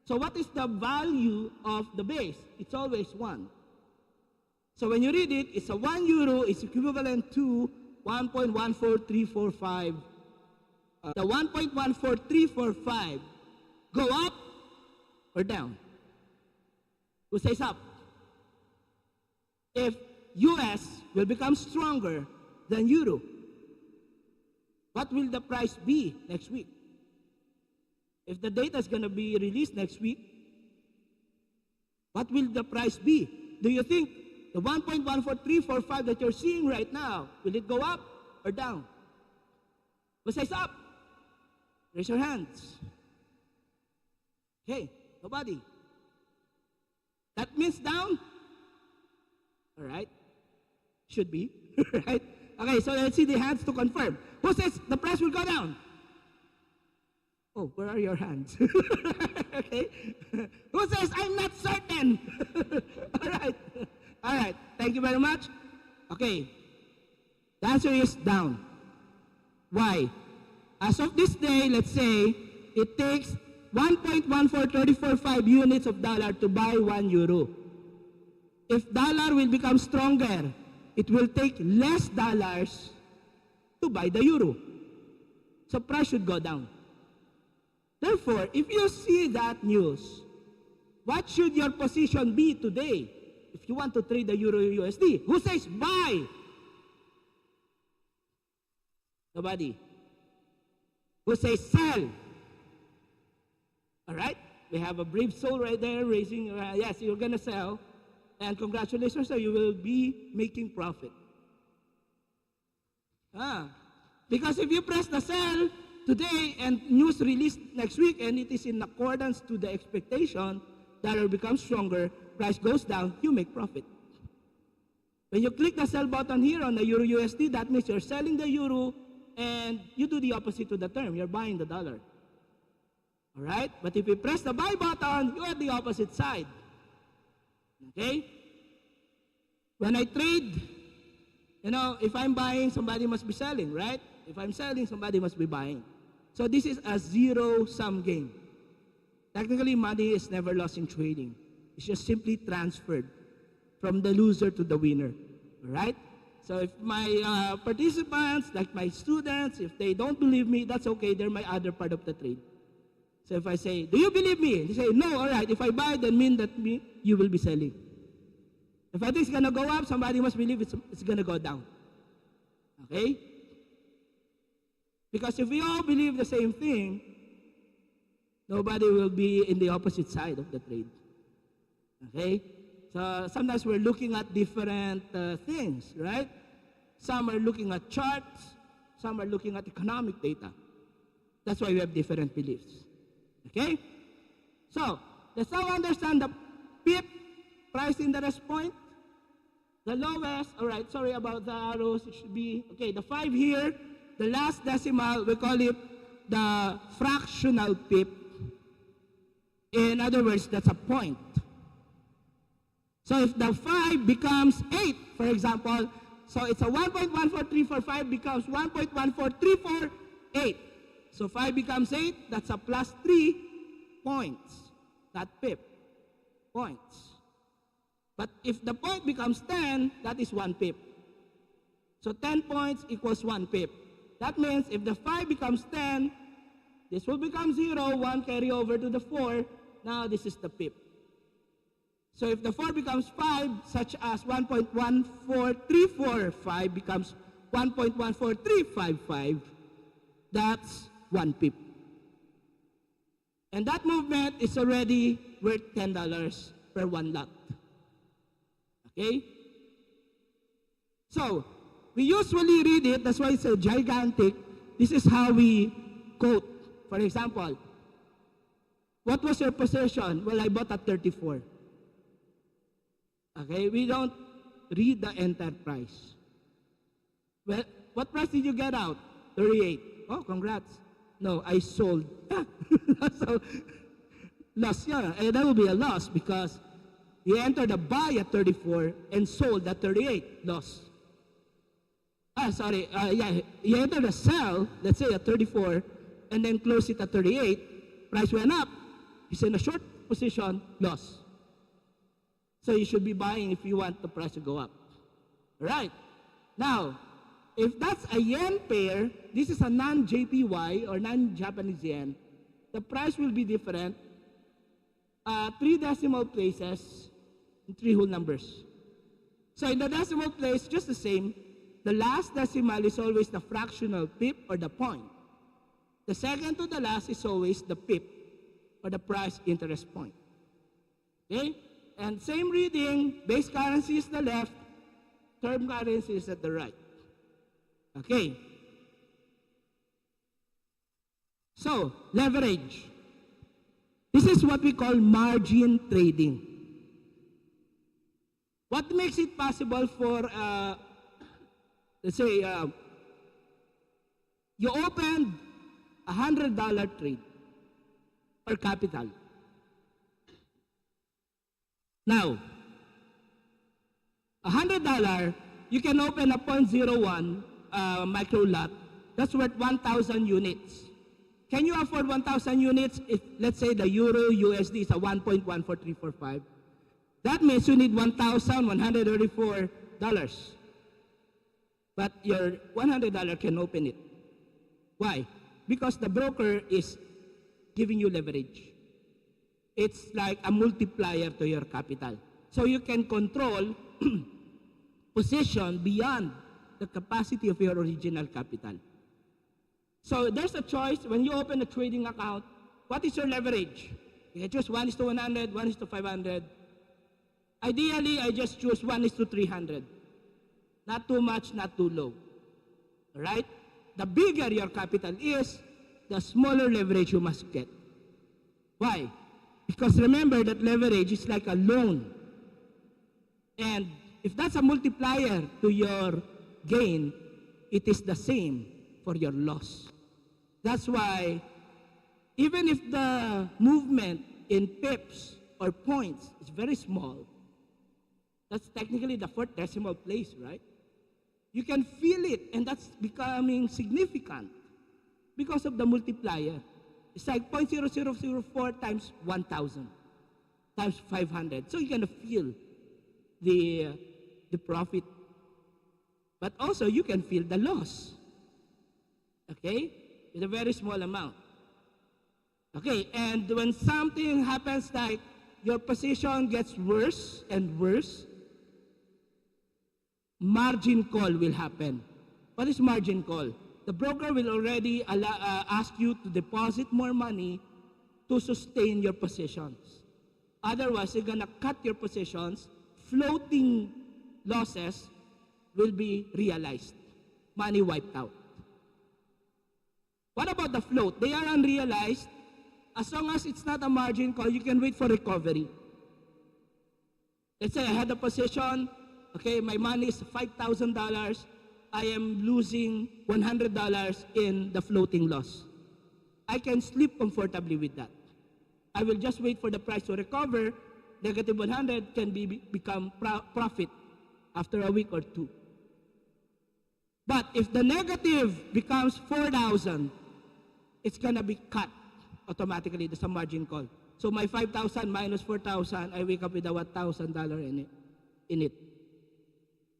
Speaker 11: So what is the value of the base? It's always 1. So when you read it, it's a 1 euro is equivalent to 1.14345. The 1.14345 go up or down? Who says up? If US will become stronger than Euro, what will the price be next week? If the data is going to be released next week, what will the price be? Do you think the 1.14345 that you're seeing right now, will it go up or down? Who says up? Raise your hands. Okay, nobody. That means down? All right. Should be, right? Okay, so let's see the hands to confirm. Who says the price will go down? Oh, where are your hands? Okay. Who says I'm not certain? All right. All right. Thank you very much. Okay. The answer is down. Why? As of this day, let's say, it takes 1.14345 units of dollar to buy 1 euro. If dollar will become stronger, it will take less dollars to buy the euro. So price should go down. Therefore, if you see that news, what should your position be today if you want to trade the euro USD? Who says buy? Nobody. Who says sell? All right? We have a brave soul right there raising, yes, you're going to sell. And congratulations, sir, you will be making profit. Because if you press the sell today and news released next week and it is in accordance to the expectation, dollar becomes stronger, price goes down, you make profit. When you click the sell button here on the euro USD, that means you're selling the euro and you do the opposite to the term. You're buying the dollar. All right? But if you press the buy button, you're at the opposite side. Okay? When I trade, if I'm buying, somebody must be selling, right? If I'm selling, somebody must be buying. So this is a zero-sum game. Technically, money is never lost in trading. It's just simply transferred from the loser to the winner, all right? So if my participants, like my students, if they don't believe me, that's okay. They're my other part of the trade. So if I say, do you believe me? They say, no, all right. If I buy, then mean that you will be selling. If I think it's going to go up, somebody must believe it's going to go down. Okay? Because if we all believe the same thing, nobody will be in the opposite side of the trade. Okay? So sometimes we're looking at different things, right? Some are looking at charts. Some are looking at economic data. That's why we have different beliefs. Okay? So, let's now understand the PIP, price interest point. The lowest, all right, sorry about the arrows, it should be, okay, the 5 here, the last decimal, we call it the fractional PIP. In other words, that's a point. So if the 5 becomes 8, for example, so it's a 1.14345 becomes 1.14348. So 5 becomes 8, that's a plus 3 points, not pip, points. But if the point becomes 10, that is 1 pip. So 10 points equals 1 pip. That means if the 5 becomes 10, this will become 0, 1 carry over to the 4, now this is the pip. So if the 4 becomes 5, such as 1.14345 becomes 1.14355, that's 1 pip. And that movement is already worth $10 per 1 lot. Okay? So, we usually read it, that's why it's a gigantic. This is how we quote. For example, what was your position? Well, I bought at 34. Okay, we don't read the entire price. Well, what price did you get out? 38. Oh, congrats. No, I sold. So, loss, yeah, and that will be a loss because you entered a buy at 34 and sold at 38. Loss. You entered a sell, let's say at 34, and then close it at 38. Price went up. It's in a short position, loss. So you should be buying if you want the price to go up. All right. Now, if that's a yen pair, this is a non-JPY or non-Japanese yen, the price will be different 3 decimal places and 3 whole numbers. So in the decimal place, just the same, the last decimal is always the fractional pip or the point. The second to the last is always the pip or the price interest point. Okay? And same reading, base currency is the left, term currency is at the right. Okay. So, leverage. This is what we call margin trading. What makes it possible for, let's say, you opened $100 trade or capital. Now, $100, you can open a 0.01 micro lot. That's worth 1,000 units. Can you afford 1,000 units if, let's say, the euro USD is a 1.14345? That means you need $1,134. But your $100 can open it. Why? Because the broker is giving you leverage. It's like a multiplier to your capital. So you can control position beyond the capacity of your original capital. So there's a choice when you open a trading account. What is your leverage? You can choose 1:100, 1:500. Ideally, I just choose 1:300. Not too much, not too low. All right? The bigger your capital is, the smaller leverage you must get. Why? Because remember that leverage is like a loan. And if that's a multiplier to your gain, it is the same for your loss. That's why even if the movement in pips or points is very small, that's technically the 4th decimal place, right? You can feel it, and that's becoming significant because of the multiplier. It's like 0.0004 times 1,000 times 500. So you're gonna feel the profit, but also you can feel the loss. Okay, with a very small amount. Okay, and when something happens like your position gets worse and worse, margin call will happen. What is margin call? The broker will already ask you to deposit more money to sustain your positions. Otherwise, you're gonna cut your positions. Floating losses will be realized. Money wiped out. What about the float? They are unrealized. As long as it's not a margin call, you can wait for recovery. Let's say I had a position, okay, my money is $5,000. I am losing $100 in the floating loss. I can sleep comfortably with that. I will just wait for the price to recover. Negative 100 can become profit after a week or two. But if the negative becomes 4,000, it's gonna be cut automatically. There's a margin call. So my 5,000 minus 4,000, I wake up with a $1,000 in it.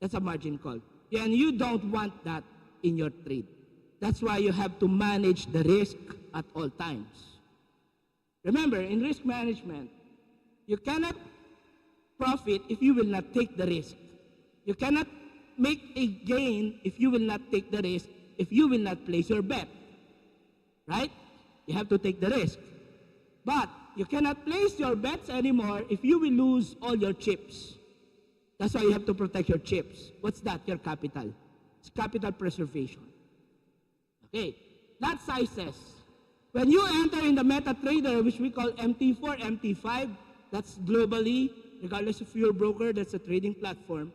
Speaker 11: That's a margin call. And you don't want that in your trade. That's why you have to manage the risk at all times. Remember, in risk management, you cannot profit if you will not take the risk. You cannot make a gain if you will not take the risk, if you will not place your bet. Right? You have to take the risk. But you cannot place your bets anymore if you will lose all your chips. That's why you have to protect your chips. What's that? Your capital. It's capital preservation. Okay, lot sizes. When you enter in the MetaTrader, which we call MT4, MT5, that's globally, regardless of your broker, that's a trading platform.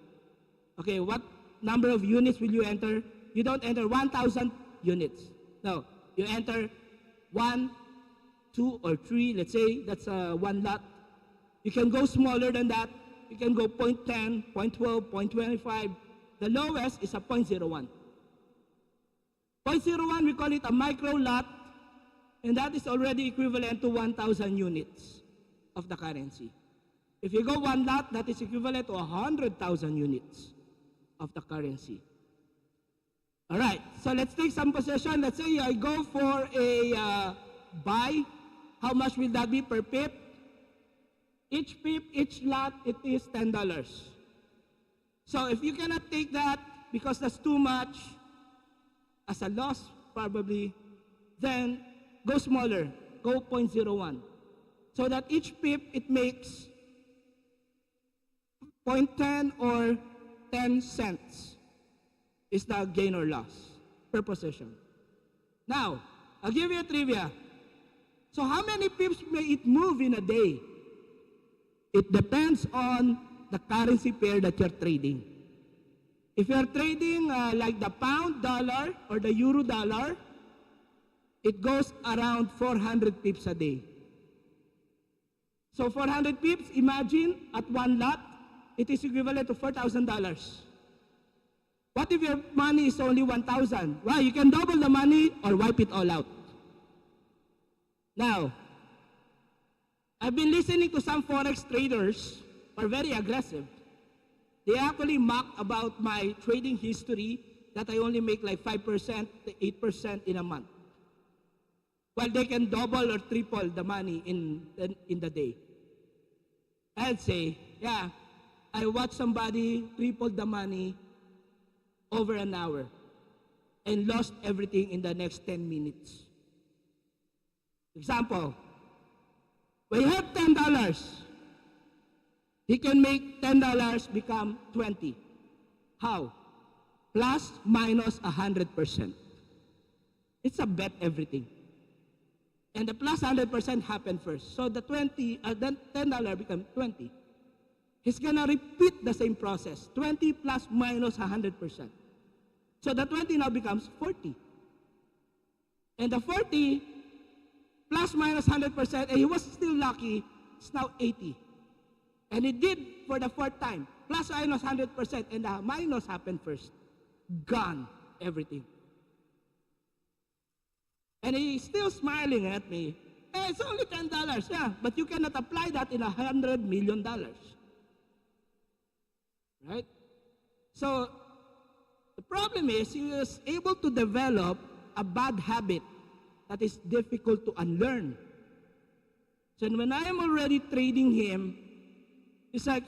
Speaker 11: Okay, what number of units will you enter? You don't enter 1,000 units. No, you enter 1, 2, or 3, let's say, that's one lot. You can go smaller than that. You can go 0.10, 0.12, 0.25. The lowest is a 0.01. 0.01, we call it a micro lot, and that is already equivalent to 1,000 units of the currency. If you go one lot, that is equivalent to 100,000 units of the currency. All right, so let's take some possession. Let's say I go for a buy. How much will that be per pip? Each pip, each lot, it is $10. So if you cannot take that because that's too much as a loss probably, then go smaller, go 0.01. So that each pip, it makes 0.10 or 10 cents is the gain or loss per position. Now, I'll give you a trivia. So how many pips may it move in a day? It depends on the currency pair that you're trading. If you're trading like the pound dollar or the euro dollar, it goes around 400 pips a day. So 400 pips, imagine at one lot, it is equivalent to $4,000. What if your money is only 1,000? Well, you can double the money or wipe it all out. Now, I've been listening to some forex traders who are very aggressive. They actually mock about my trading history that I only make like 5% to 8% in a month. While they can double or triple the money in the day. I'd say, yeah, I watched somebody triple the money over an hour and lost everything in the next 10 minutes. Example, when you have $10, he can make $10 become 20. How? Plus, minus 100%. It's a bet everything. And the plus 100% happened first. So the then $10 become 20. He's gonna repeat the same process. 20 plus minus 100%. So the 20 now becomes 40. And the 40 plus minus 100%, and he was still lucky, it's now 80. And he did for the fourth time, plus minus 100%, and the minus happened first. Gone, everything. And he's still smiling at me. Hey, it's only $10, yeah, but you cannot apply that in $100 million. Right? So, the problem is he was able to develop a bad habit that is difficult to unlearn. So when I am already trading him, it's like,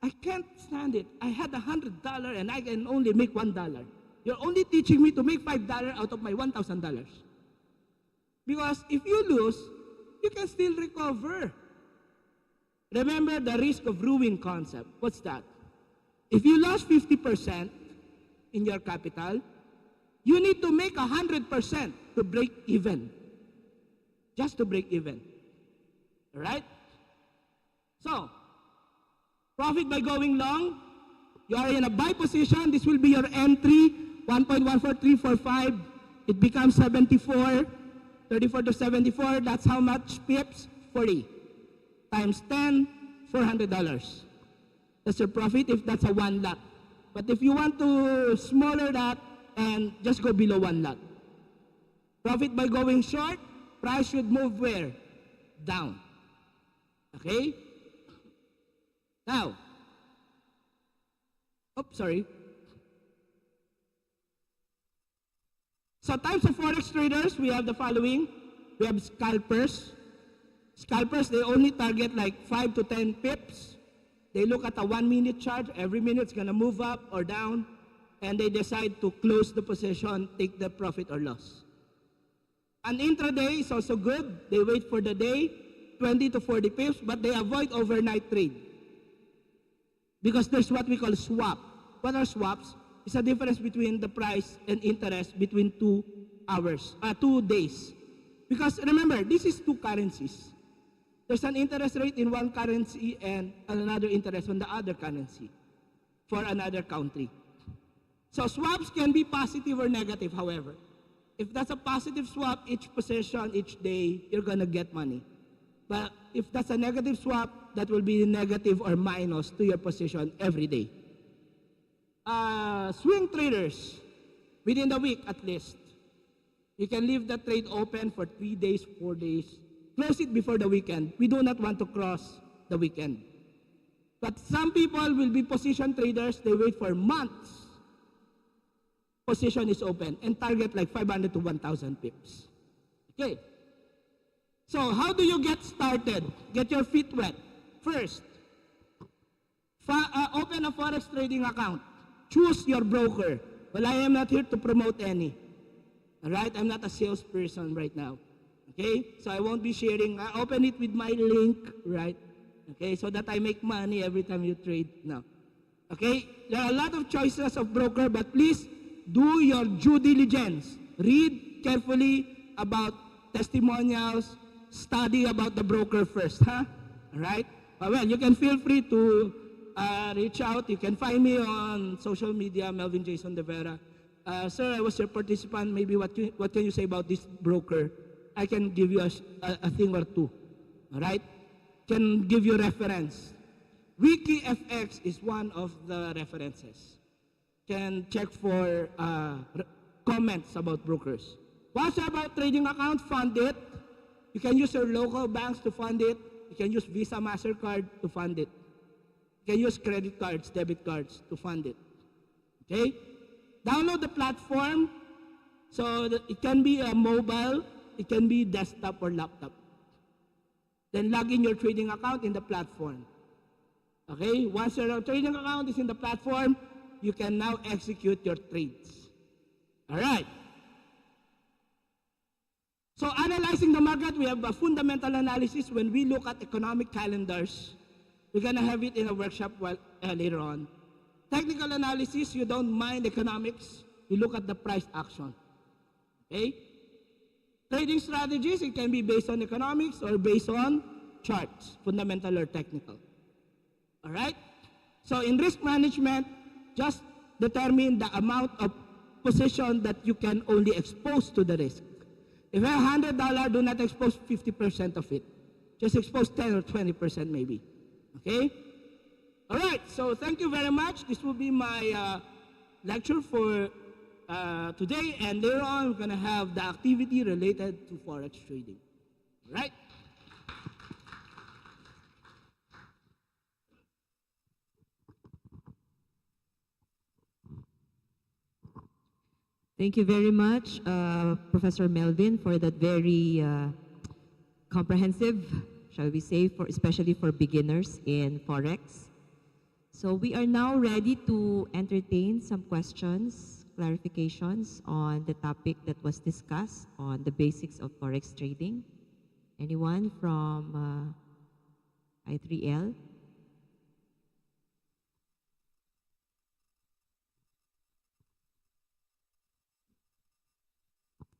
Speaker 11: I can't stand it. I had $100 and I can only make $1. You're only teaching me to make $5 out of my $1,000. Because if you lose, you can still recover. Remember the risk of ruin concept. What's that? If you lost 50% in your capital, you need to make 100% to break even. Just to break even. All right? So, profit by going long, you are in a buy position. This will be your entry, 1.14345. It becomes 74, 34 to 74. That's how much pips? 40. Times 10, $400. That's your profit if that's a one lot. But if you want to smaller that and just go below one lot. Profit by going short, price should move where? Down. Okay? Now, sorry. So types of forex traders, we have the following. We have scalpers. Scalpers, they only target like 5 to 10 pips. They look at a 1 minute chart. Every minute's gonna move up or down. And they decide to close the position, take the profit or loss. An intraday is also good. They wait for the day, 20 to 40 pips, but they avoid overnight trade. Because there's what we call swap. What are swaps? It's a difference between the price and interest between 2 days. Because remember, this is 2 currencies. There's an interest rate in one currency and another interest on the other currency for another country. So swaps can be positive or negative, however. If that's a positive swap, each position, each day, you're gonna get money. But if that's a negative swap, that will be negative or minus to your position every day. Swing traders, within the week at least. You can leave the trade open for 3 days, 4 days. Close it before the weekend. We do not want to cross the weekend. But some people will be position traders. They wait for months. Position is open and target like 500 to 1,000 pips. Okay. So how do you get started? Get your feet wet. First, open a forex trading account. Choose your broker. Well, I am not here to promote any. All right, I'm not a salesperson right now. Okay, so I won't be sharing. I open it with my link, right? Okay, so that I make money every time you trade. No. Okay, there are a lot of choices of broker, but please do your due diligence. Read carefully about testimonials. Study about the broker first, huh? All right. Well, you can feel free to reach out. You can find me on social media, Melvin Jason De Vera. Sir, I was your participant. Maybe what can you say about this broker? I can give you a thing or two. All right? Can give you reference. WikiFX is one of the references. Can check for comments about brokers. What's about trading account? Fund it. You can use your local banks to fund it. You can use Visa, MasterCard to fund it. You can use credit cards, debit cards to fund it. Okay? Download the platform. So it can be a mobile, it can be desktop or laptop. Then log in your trading account in the platform. Okay? Once your trading account is in the platform, you can now execute your trades. All right. So analyzing the market, we have a fundamental analysis. When we look at economic calendars, we're going to have it in a workshop later on. Technical analysis, you don't mind economics. You look at the price action. Okay? Trading strategies, it can be based on economics or based on charts, fundamental or technical. All right? So in risk management, just determine the amount of position that you can only expose to the risk. If you have $100, do not expose 50% of it. Just expose 10 or 20% maybe. Okay? All right, so thank you very much. This will be my lecture for today, and later on we're going to have the activity related to forex trading. All right?
Speaker 5: Thank you very much, Professor Melvin, for that very comprehensive, shall we say, especially for beginners in Forex. So we are now ready to entertain some questions, clarifications on the topic that was discussed on the basics of Forex trading. Anyone from i3L?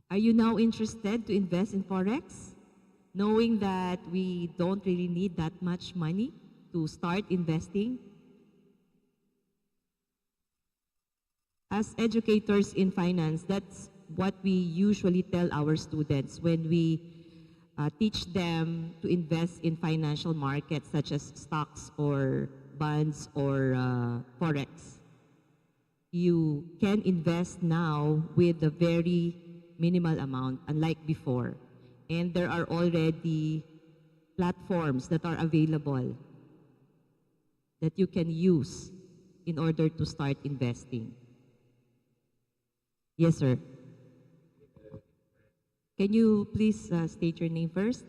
Speaker 5: Are you now interested to invest in Forex, knowing that we don't really need that much money to start investing? As educators in finance, that's what we usually tell our students when we teach them to invest in financial markets such as stocks or bonds or Forex. You can invest now with a very minimal amount, unlike before. And there are already platforms that are available that you can use in order to start investing. Yes, sir. Can you please state your name first?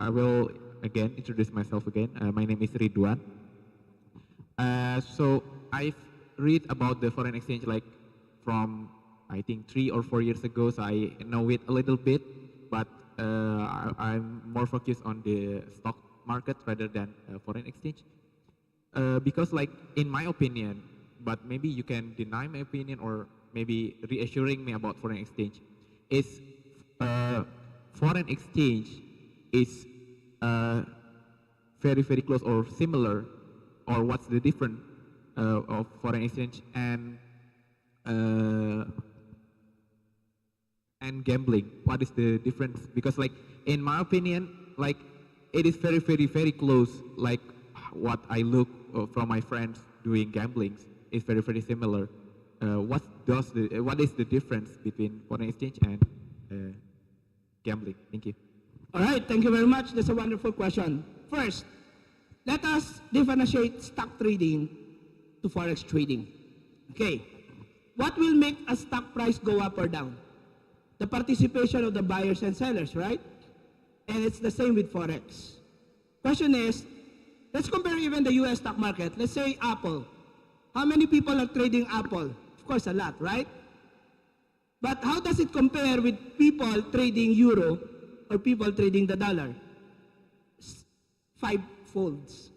Speaker 9: I will again introduce myself again. My name is Ridwan. So I've read about the foreign exchange like from I think 3 or 4 years ago. So I know it a little bit, but I'm more focused on the stock market rather than foreign exchange. Because like in my opinion, but maybe you can deny my opinion or maybe reassuring me about foreign exchange, is foreign exchange is very, very close or similar, or what's the difference of foreign exchange and gambling? What is the difference? Because like in my opinion, like it is very, very, very close. Like what I look from my friends doing gambling is very, very similar. What is the difference between foreign exchange and gambling? Thank you.
Speaker 11: All right, thank you very much. That's a wonderful question. First, let us differentiate stock trading to forex trading. Okay, what will make a stock price go up or down? The participation of the buyers and sellers, right? And it's the same with forex. Question is, let's compare even the US stock market. Let's say Apple. How many people are trading Apple? Of course, a lot, right? But how does it compare with people trading euro or people trading the dollar? 5 folds,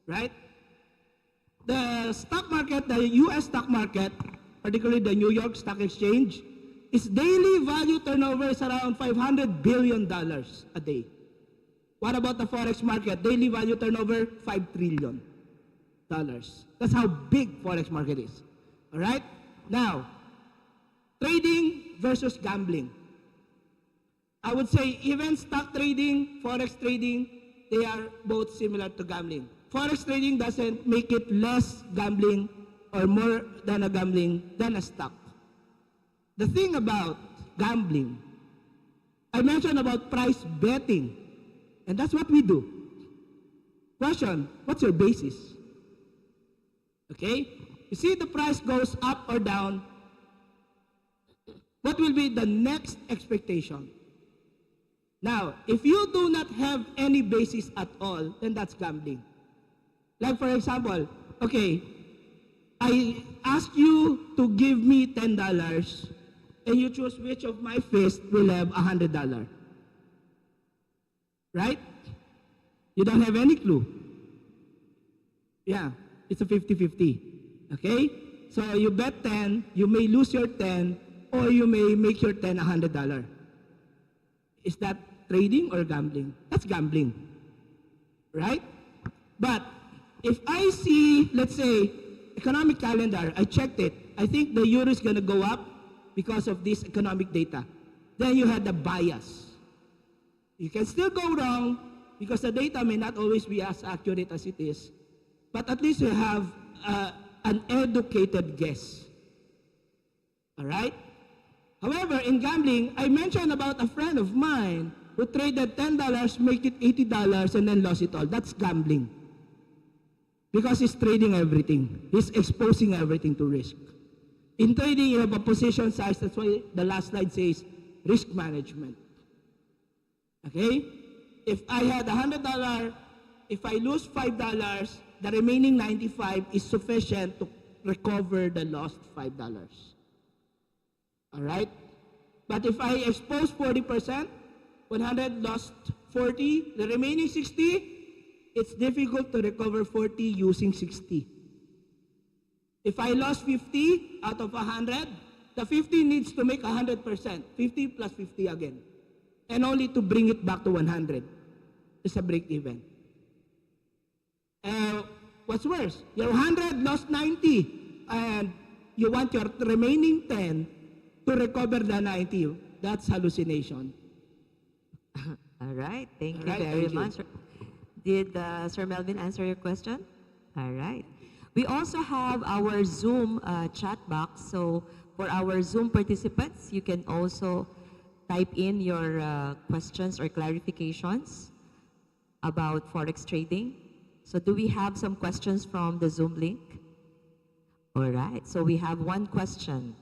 Speaker 11: right? The stock market, the US stock market, particularly the New York Stock Exchange, its daily value turnover is around $500 billion a day. What about the forex market? Daily value turnover, $5 trillion. That's how big forex market is. All right? Now, trading versus gambling. I would say even stock trading, forex trading, they are both similar to gambling. Forex trading doesn't make it less gambling or more than a gambling than a stock. The thing about gambling, I mentioned about price betting, and that's what we do. Question, what's your basis? Okay? You see the price goes up or down, what will be the next expectation? Now, if you do not have any basis at all, then that's gambling. Like for example, okay, I ask you to give me $10 and you choose which of my fist will have $100. Right? You don't have any clue. Yeah, it's a 50-50. Okay? So you bet 10, you may lose your 10, or you may make your 10 $100. Is that trading or gambling? That's gambling. Right? But if I see, let's say, economic calendar, I checked it, I think the euro is going to go up because of this economic data. Then you had the bias. You can still go wrong because the data may not always be as accurate as it is, but at least you have an educated guess. All right? However, in gambling, I mentioned about a friend of mine who traded $10, make it $80, and then lost it all. That's gambling. Because he's trading everything. He's exposing everything to risk. In trading, you have a position size. That's why the last slide says risk management. Okay? If I had $100, if I lose $5, the remaining $95 is sufficient to recover the lost $5. All right? But if I expose 40%, 100 lost 40, the remaining 60, it's difficult to recover 40 using 60. If I lost 50 out of 100, the 50 needs to make 100%, 50 plus 50 again, and only to bring it back to 100. It's a break even. What's worse? Your 100 lost 90, and you want your remaining 10 to recover the 90. That's hallucination.
Speaker 5: All right, thank you very much. Did Sir Melvin answer your question? All right. We also have our Zoom chat box. So for our Zoom participants, you can also type in your questions or clarifications about Forex trading. So do we have some questions from the Zoom link? All right, so we have one question.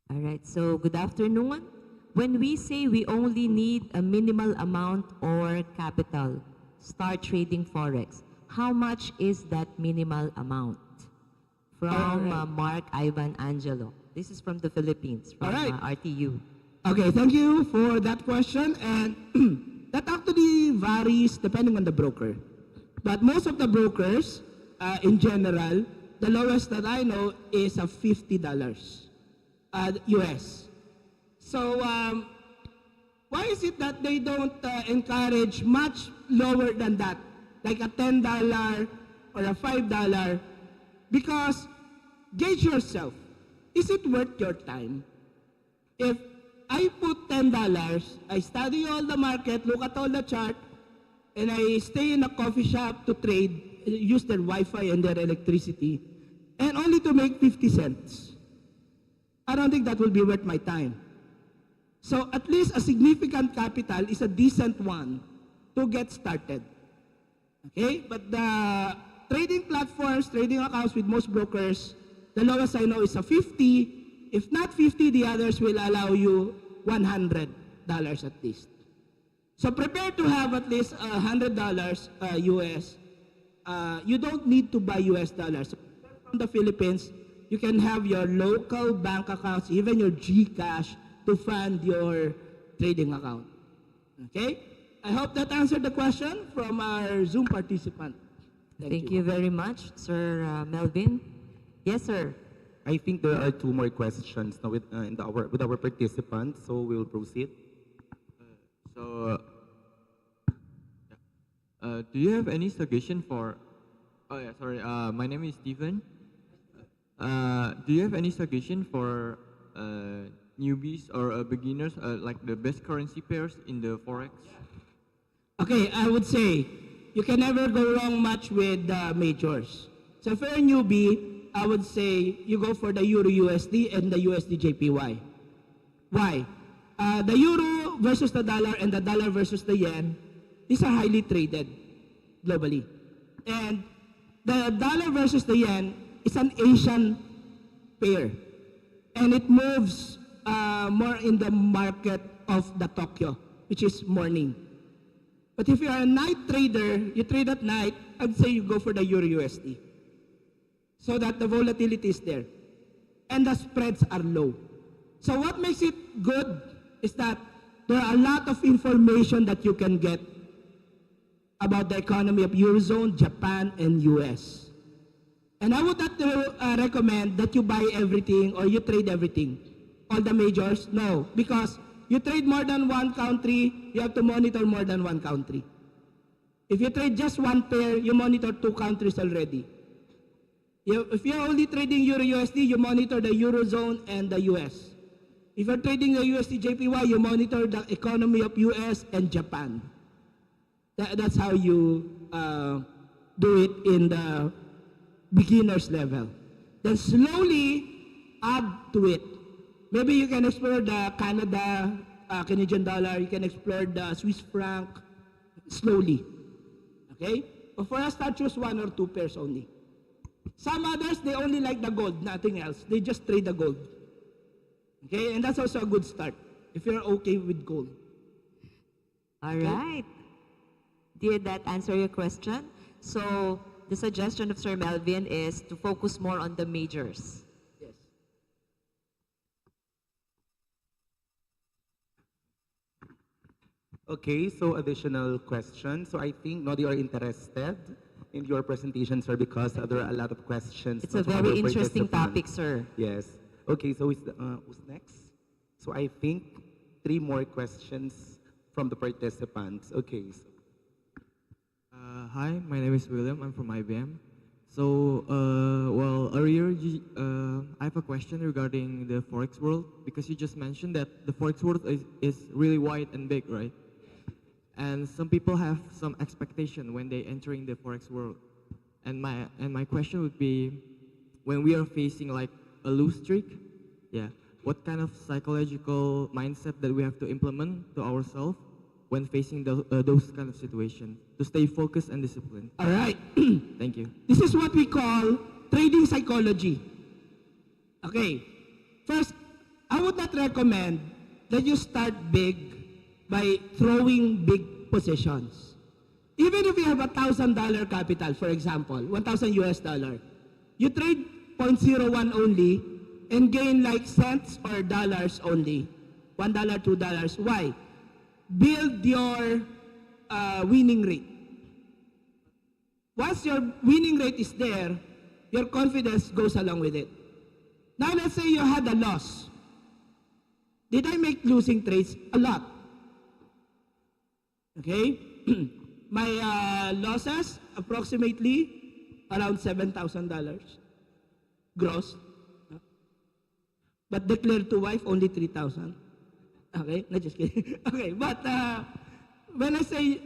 Speaker 5: All right, so good afternoon. When we say we only need a minimal amount or capital, start trading Forex, how much is that minimal amount? From Mark Ivan Angelo. This is from the Philippines, from RTU.
Speaker 11: Okay, thank you for that question. And that actually varies depending on the broker. But most of the brokers, in general, the lowest that I know is a $50 US. So why is it that they don't encourage much lower than that, like a $10 or a $5? Because gauge yourself, is it worth your time? If I put $10, I study all the market, look at all the chart, and I stay in a coffee shop to trade, use their Wi-Fi and their electricity, and only to make 50 cents, I don't think that will be worth my time. So at least a significant capital is a decent one to get started. Okay? But the trading platforms, trading accounts with most brokers, the lowest I know is a 50. If not 50, the others will allow you $100 at least. So prepare to have at least $100 US. You don't need to buy US dollars. So from the Philippines, you can have your local bank accounts, even your GCash, to fund your trading account. Okay? I hope that answered the question from our Zoom participant.
Speaker 5: Thank you very much, Sir Melvin. Yes, sir.
Speaker 12: I think there are two more questions now with our participants, so we'll proceed.
Speaker 13: Do you have any suggestion for? Oh yeah, sorry. My name is Steven. Do you have any suggestion for newbies or beginners, like the best currency pairs in the forex?
Speaker 11: Okay, I would say you can never go wrong much with majors. So if you're a newbie, I would say you go for the Euro USD and the USD JPY. Why? The Euro versus the dollar and the dollar versus the yen, these are highly traded globally. And the dollar versus the yen is an Asian pair. And it moves more in the market of the Tokyo, which is morning. But if you're a night trader, you trade at night, I'd say you go for the Euro USD. So that the volatility is there. And the spreads are low. So what makes it good is that there are a lot of information that you can get about the economy of Eurozone, Japan, and US. And I would not recommend that you buy everything or you trade everything. All the majors, no. Because you trade more than one country, you have to monitor more than one country. If you trade just one pair, you monitor two countries already. If you're only trading Euro USD, you monitor the Eurozone and the US. If you're trading the USD JPY, you monitor the economy of US and Japan. That's how you do it in the beginner's level. Then slowly add to it. Maybe you can explore the Canadian dollar, you can explore the Swiss franc slowly. Okay? But for us, start choose one or two pairs only. Some others, they only like the gold, nothing else. They just trade the gold. Okay? And that's also a good start if you're okay with gold.
Speaker 5: All right. Did that answer your question? So the suggestion of Sir Melvin is to focus more on the majors.
Speaker 11: Yes.
Speaker 12: Okay, so additional questions. So I think now you are interested in your presentation, sir, because there are a lot of questions.
Speaker 5: It's a very interesting topic, sir.
Speaker 12: Yes. Okay, so who's next? So I think 3 more questions from the participants. Okay. So.
Speaker 13: Hi, my name is William. I'm from IBM. So, well, earlier I have a question regarding the forex world, because you just mentioned that the forex world is really wide and big, right? And some people have some expectation when they entering the forex world. And my question would be, when we are facing like a lose streak, yeah, what kind of psychological mindset that we have to implement to ourselves when facing those kind of situations to stay focused and disciplined?
Speaker 11: All right.
Speaker 13: Thank you.
Speaker 11: This is what we call trading psychology. Okay. First, I would not recommend that you start big by throwing big positions. Even if you have $1,000 capital, for example, 1,000 US dollar, you trade 0.01 only and gain like cents or dollars only. $1, $2. Why? Build your winning rate. Once your winning rate is there, your confidence goes along with it. Now let's say you had a loss. Did I make losing trades? A lot. Okay? My losses, approximately around $7,000 gross. But declared to wife, only 3,000. Okay, not just kidding. Okay, but when I say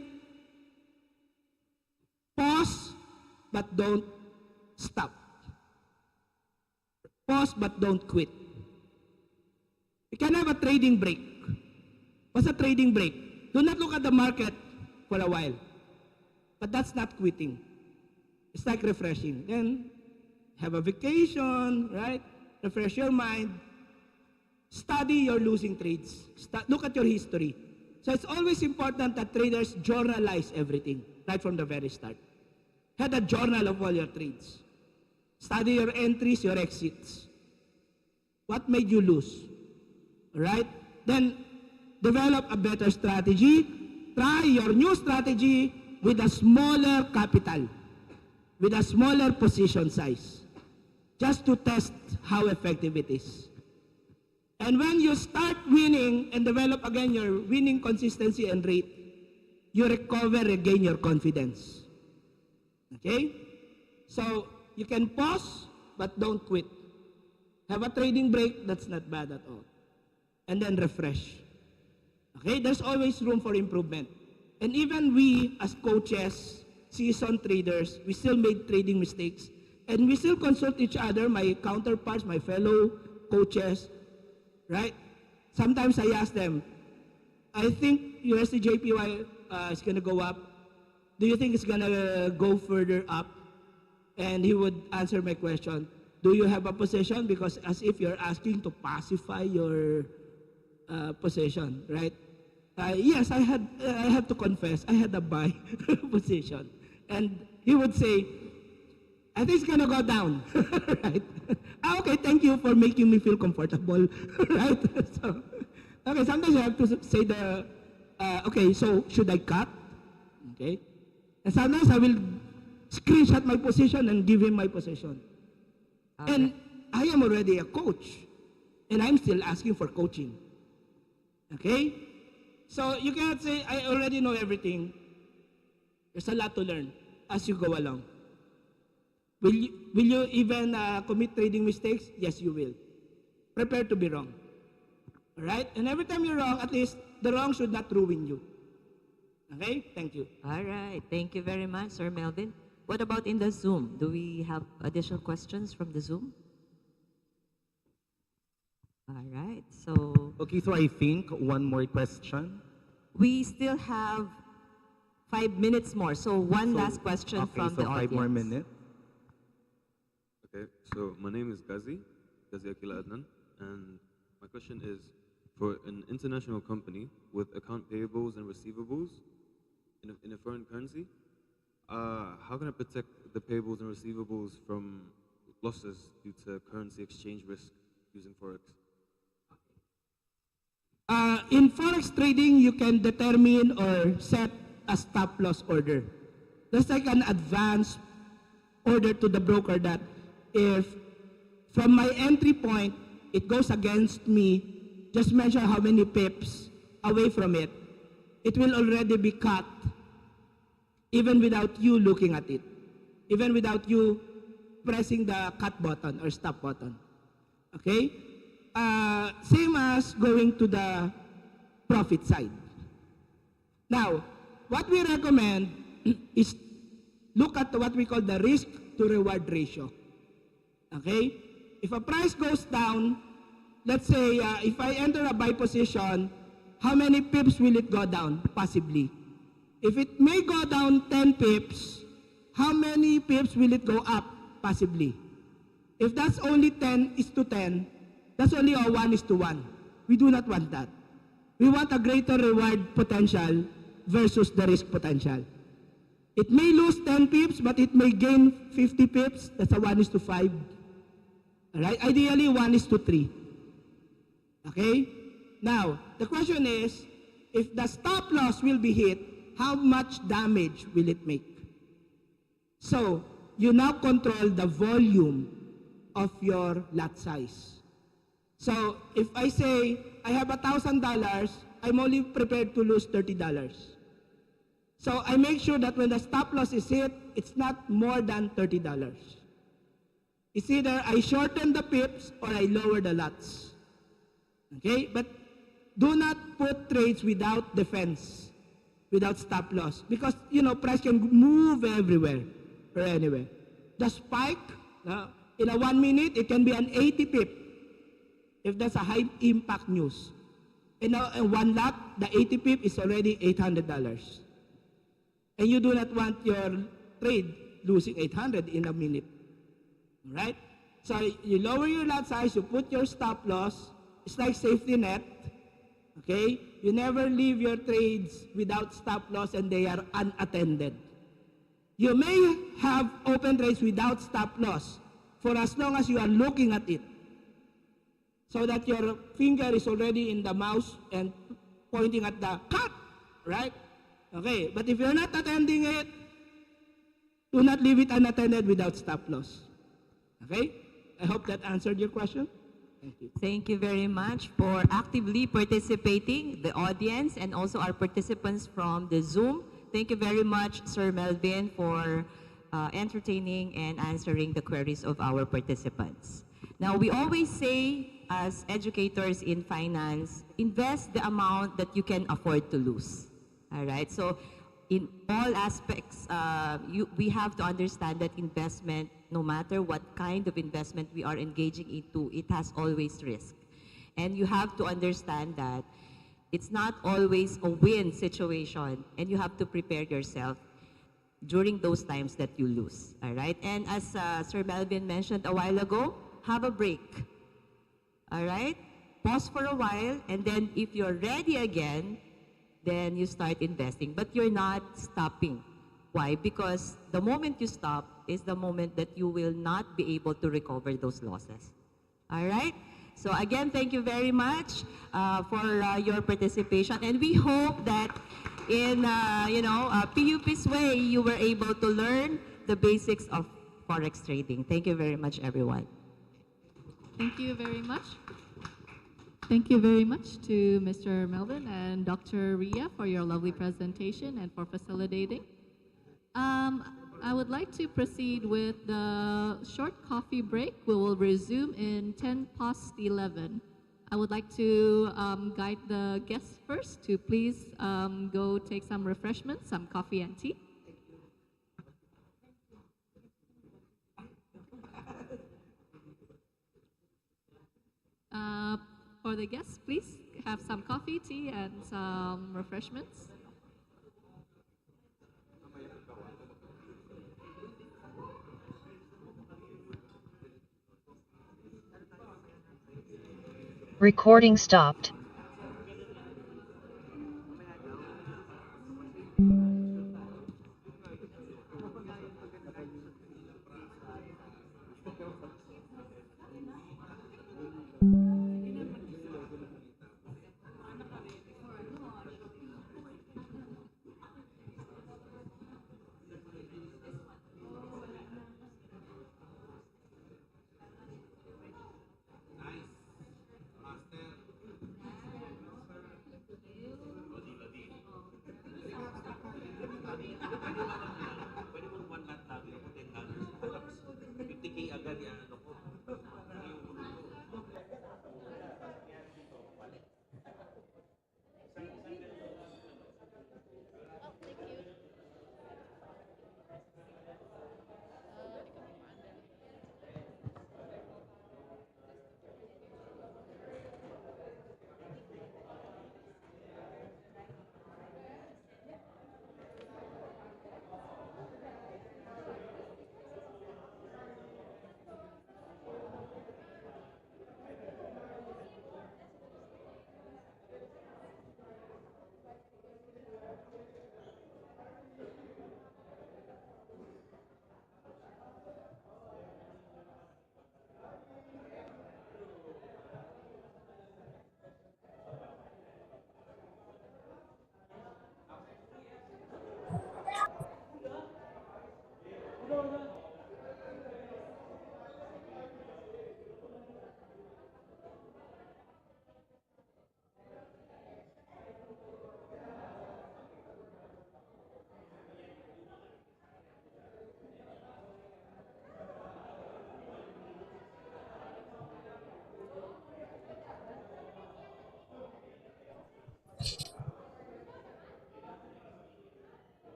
Speaker 11: but don't stop. Pause but don't quit. You can have a trading break. What's a trading break? Do not look at the market for a while. But that's not quitting. It's like refreshing. Then have a vacation, right? Refresh your mind. Study your losing trades. Look at your history. So it's always important that traders journalize everything right from the very start. Have a journal of all your trades. Study your entries, your exits. What made you lose? Right? Then develop a better strategy. Try your new strategy with a smaller capital, with a smaller position size, just to test how effective it is. And when you start winning and develop again your winning consistency and rate, you regain your confidence. Okay? So you can pause, but don't quit. Have a trading break, that's not bad at all. And then refresh. Okay? There's always room for improvement. And even we, as coaches, seasoned traders, we still made trading mistakes. And we still consult each other, my counterparts, my fellow coaches, right? Sometimes I ask them, I think USD/JPY is going to go up. Do you think it's going to go further up? And he would answer my question, do you have a position? Because as if you're asking to pacify your position, right? Yes, I have to confess, I had a buy position. And he would say, I think it's going to go down, right? Okay, thank you for making me feel comfortable, right? So, okay, sometimes you have to say okay, so should I cut? Okay. And sometimes I will screenshot my position and give him my position. Okay. And I am already a coach, and I'm still asking for coaching. Okay? So you cannot say, I already know everything. There's a lot to learn as you go along. Will you even commit trading mistakes? Yes, you will. Prepare to be wrong. All right? And every time you're wrong, at least the wrong should not ruin you. Okay? Thank you.
Speaker 5: All right. Thank you very much, Sir Melvin. What about in the Zoom? Do we have additional questions from the Zoom? All right. So
Speaker 12: Okay, so I think one more question.
Speaker 5: we still have 5 minutes more. So one last question from the audience.
Speaker 12: 5 more minutes.
Speaker 14: Okay, so my name is Ghazi Akila Adnan, and my question is, for an international company with account payables and receivables in a foreign currency, how can I protect the payables and receivables from losses due to currency exchange risk using Forex?
Speaker 11: In Forex trading, you can determine or set a stop loss order. That's like an advance order to the broker that if from my entry point, it goes against me, just measure how many pips away from it, it will already be cut even without you looking at it, even without you pressing the cut button or stop button. Okay? Same as going to the profit side. Now, what we recommend is look at what we call the risk to reward ratio. Okay? If a price goes down, let's say if I enter a buy position, how many pips will it go down? Possibly. If it may go down 10 pips, how many pips will it go up? Possibly. If that's only 10:10, that's only a 1:1. We do not want that. We want a greater reward potential versus the risk potential. It may lose 10 pips, but it may gain 50 pips. That's a 1:5. All right? Ideally, 1:3. Okay? Now, the question is, if the stop loss will be hit, how much damage will it make? So, you now control the volume of your lot size. So, if I say, I have $1,000, I'm only prepared to lose $30. So, I make sure that when the stop loss is hit, it's not more than $30. It's either I shorten the pips or I lower the lots. Okay? But do not put trades without defense, without stop loss. Because, price can move everywhere. or anywhere. The spike, in a 1 minute, it can be an 80 pip if that's a high impact news. In one lot, the 80 pip is already $800. And you do not want your trade losing 800 in a minute. Right? So you lower your lot size, you put your stop loss. It's like safety net. Okay? You never leave your trades without stop loss and they are unattended. You may have open trades without stop loss for as long as you are looking at it, so that your finger is already in the mouse and pointing at the cut, right? Okay, but if you're not attending it, do not leave it unattended without stop loss. Okay? I hope that answered your question. Thank you.
Speaker 5: Thank you very much for actively participating, the audience, and also our participants from the Zoom. Thank you very much, Sir Melvin, for entertaining and answering the queries of our participants. Now, we always say, as educators in finance, invest the amount that you can afford to lose. All right? So, in all aspects, we have to understand that investment, no matter what kind of investment we are engaging into, it has always risk. And you have to understand that it's not always a win situation, and you have to prepare yourself during those times that you lose. All right? And as Sir Melvin mentioned a while ago, have a break. All right? Pause for a while, and then if you're ready again, then you start investing. But you're not stopping. Why? Because the moment you stop is the moment that you will not be able to recover those losses. All right? So again, thank you very much for your participation. And we hope that in, PUP's way, you were able to learn the basics of Forex trading. Thank you very much, everyone.
Speaker 7: Thank you very much. Thank you very much to Mr. Melvin and Dr. Ria for your lovely presentation and for facilitating. I would like to proceed with the short coffee break. We will resume in 11:10. I would like to guide the guests first to please go take some refreshments, some coffee and tea. For the guests, please have some coffee, tea, and some refreshments.
Speaker 6: Recording stopped.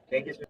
Speaker 12: Thank you, sir.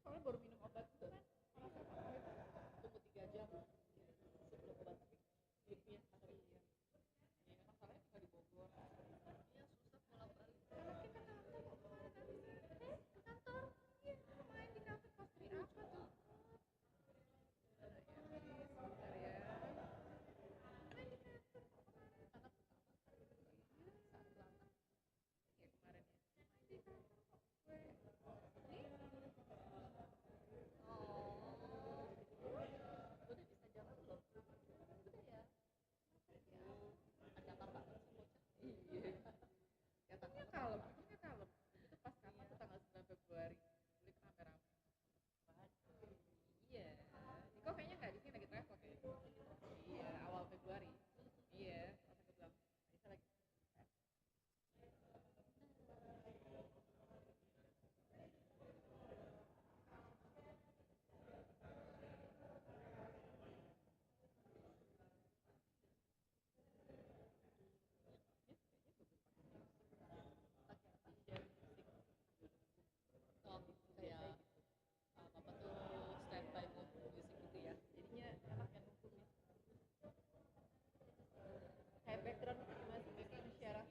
Speaker 7: soalnya baru minum obat juga kan. Karena saya pamit tunggu 3 jam sebelum obat gripnya atau iya. Iya, masalahnya tinggal di Bogor. Iya, susah bolak-balik. Karena kita kantor kok kemarin habis. Ke kantor. Iya, main di kafe pastry apa tuh? Sebentar ya. Main di kantor kok kemarin. Anak pertama. Iya, saat lama. Ya kemarin ya. Main di kantor kok. Gue. Nih. Oh. Udah bisa jalan belum? Udah ya. Ya. Ada apa Pak? Iya. Ya takutnya kalem. Itu pas kapan tuh tanggal 9 Februari. Beli rame-rame. Iya. Niko kayaknya nggak di sini lagi travel kayak. Iya, awal Februari. Iya, pas aku bilang. Bisa lagi. Oh, kayak Bapak tuh standby mood music gitu ya. Jadinya enak ya nunggunya. Kayak background gitu gimana sih background Syara?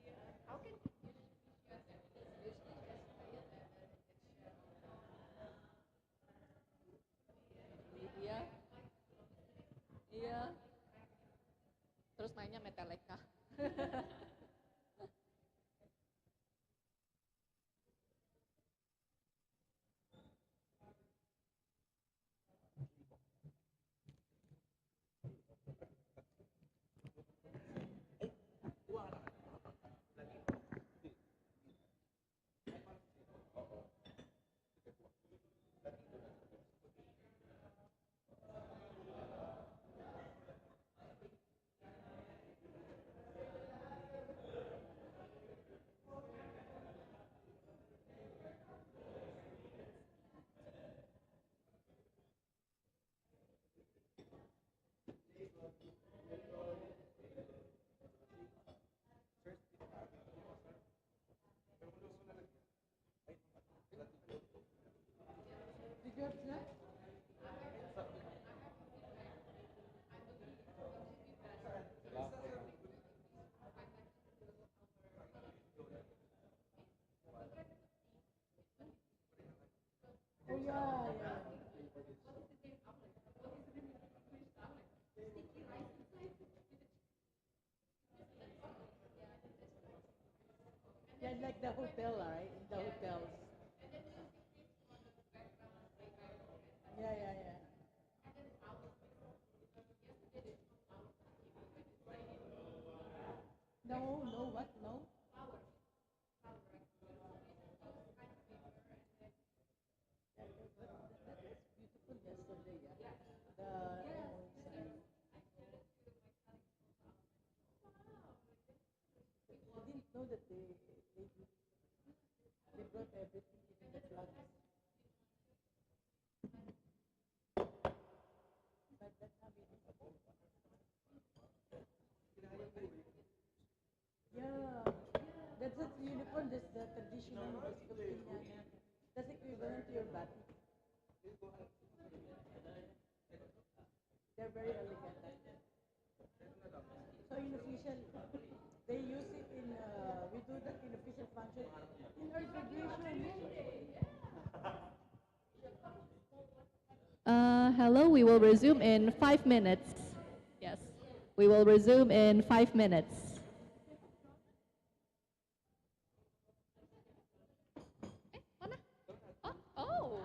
Speaker 7: How can iya, iya. Terus mainnya Metallica. Oh yeah, yeah. Yeah, like the hotel, right? The hotels. Yeah, yeah, yeah. No, no, what? No? That was beautiful yesterday, yeah. The emotion. I didn't know that they brought everything, even the flags. But that's how it is. Yeah, that's uniform. That's the traditional Filipino. That's equivalent to your batik. They're very elegant. So in official, they use it in. We do that in official function. In our graduation. Hello, we will resume in 5 minutes. Yes, we will resume in 5 minutes. Mana? Oh.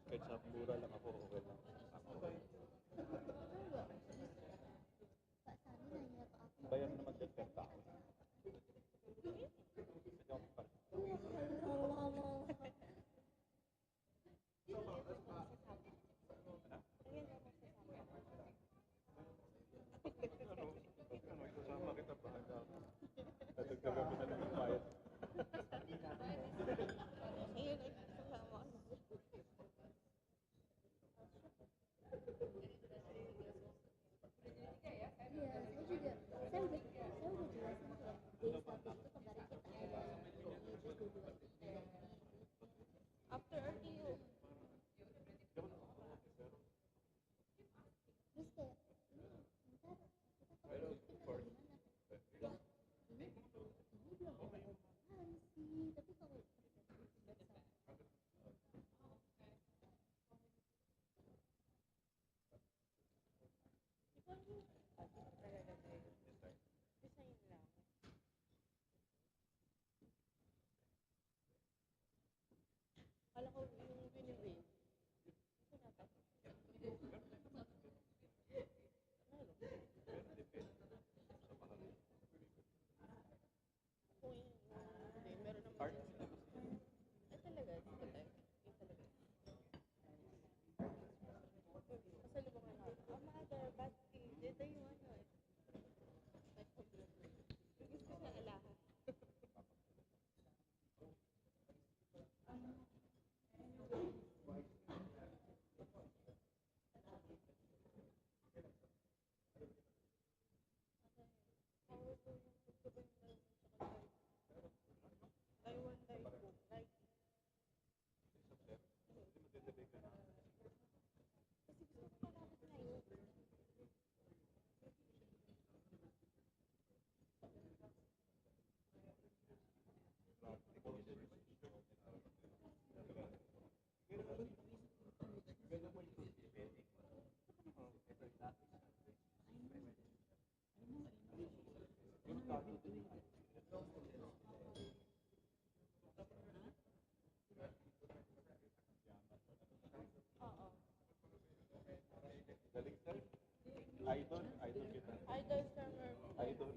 Speaker 2: Kahit sa mura lang ako, okay lang. Bayan naman din per tao. Isasama kita bahala ako. Dadagdagan mo na lang ang bayad. Idol kita.
Speaker 15: Idol Sir Mervin.
Speaker 2: Idol.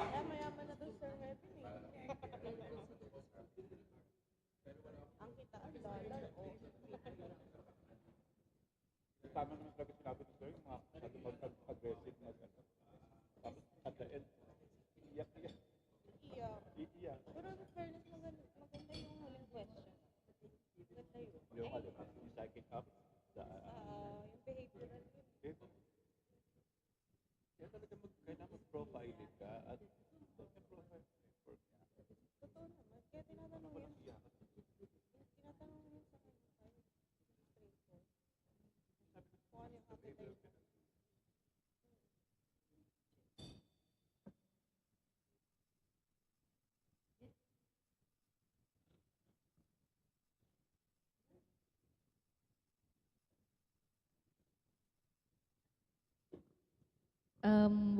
Speaker 15: Kaya mayaman na to Sir Mervin eh. Ang kitaan, dollar o.
Speaker 2: Tama naman talaga sinabi ni Sir, yung mga mag-aggressive tapos at the end, iyak. Iiyak.
Speaker 15: Pero in fairness, maganda yung huling question. Maganda yun.
Speaker 2: Yung yung psychic up,
Speaker 15: Yung behavioral yun.
Speaker 2: Kaya talaga kailangan mag-profiling ka at profile network niya.
Speaker 15: Totoo naman. Kaya tinatanong yun. Tinatanong yun sa kanya. Straightforward. Kung ano yung appetite.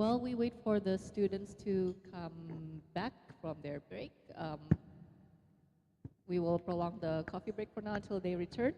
Speaker 7: While we wait for the students to come back from their break, we will prolong the coffee break for now until they return.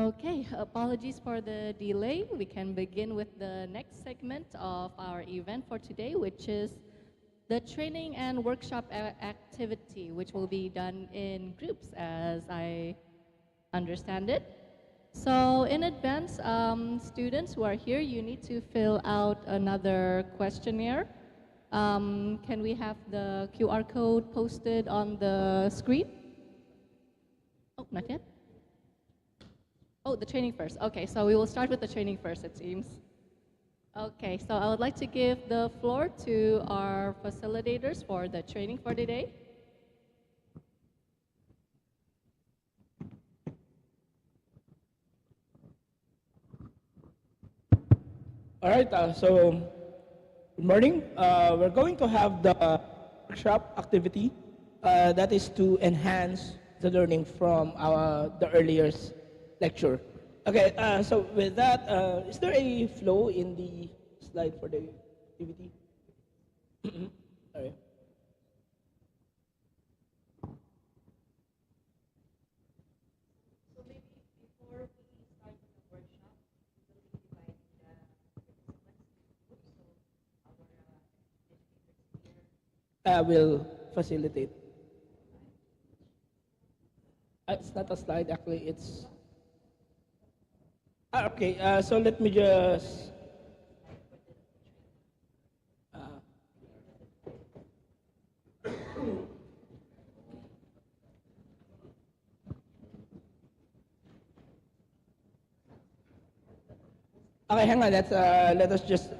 Speaker 7: Okay, apologies for the delay. We can begin with the next segment of our event for today, which is the training and workshop activity, which will be done in groups, as I understand it. So in advance, students who are here, you need to fill out another questionnaire. Can we have the QR code posted on the screen? Oh, not yet? Oh, the training first. Okay, so we will start with the training first, it seems. Okay, so I would like to give the floor to our facilitators for the training for today.
Speaker 11: All right, so good morning. We're going to have the workshop activity that is to enhance the learning from the earlier lecture. Okay, so with that, is there a flow in the slide for the activity? All right. Will facilitate. It's not a slide, actually. It's okay. So let me just. Okay, hang on. Let us just.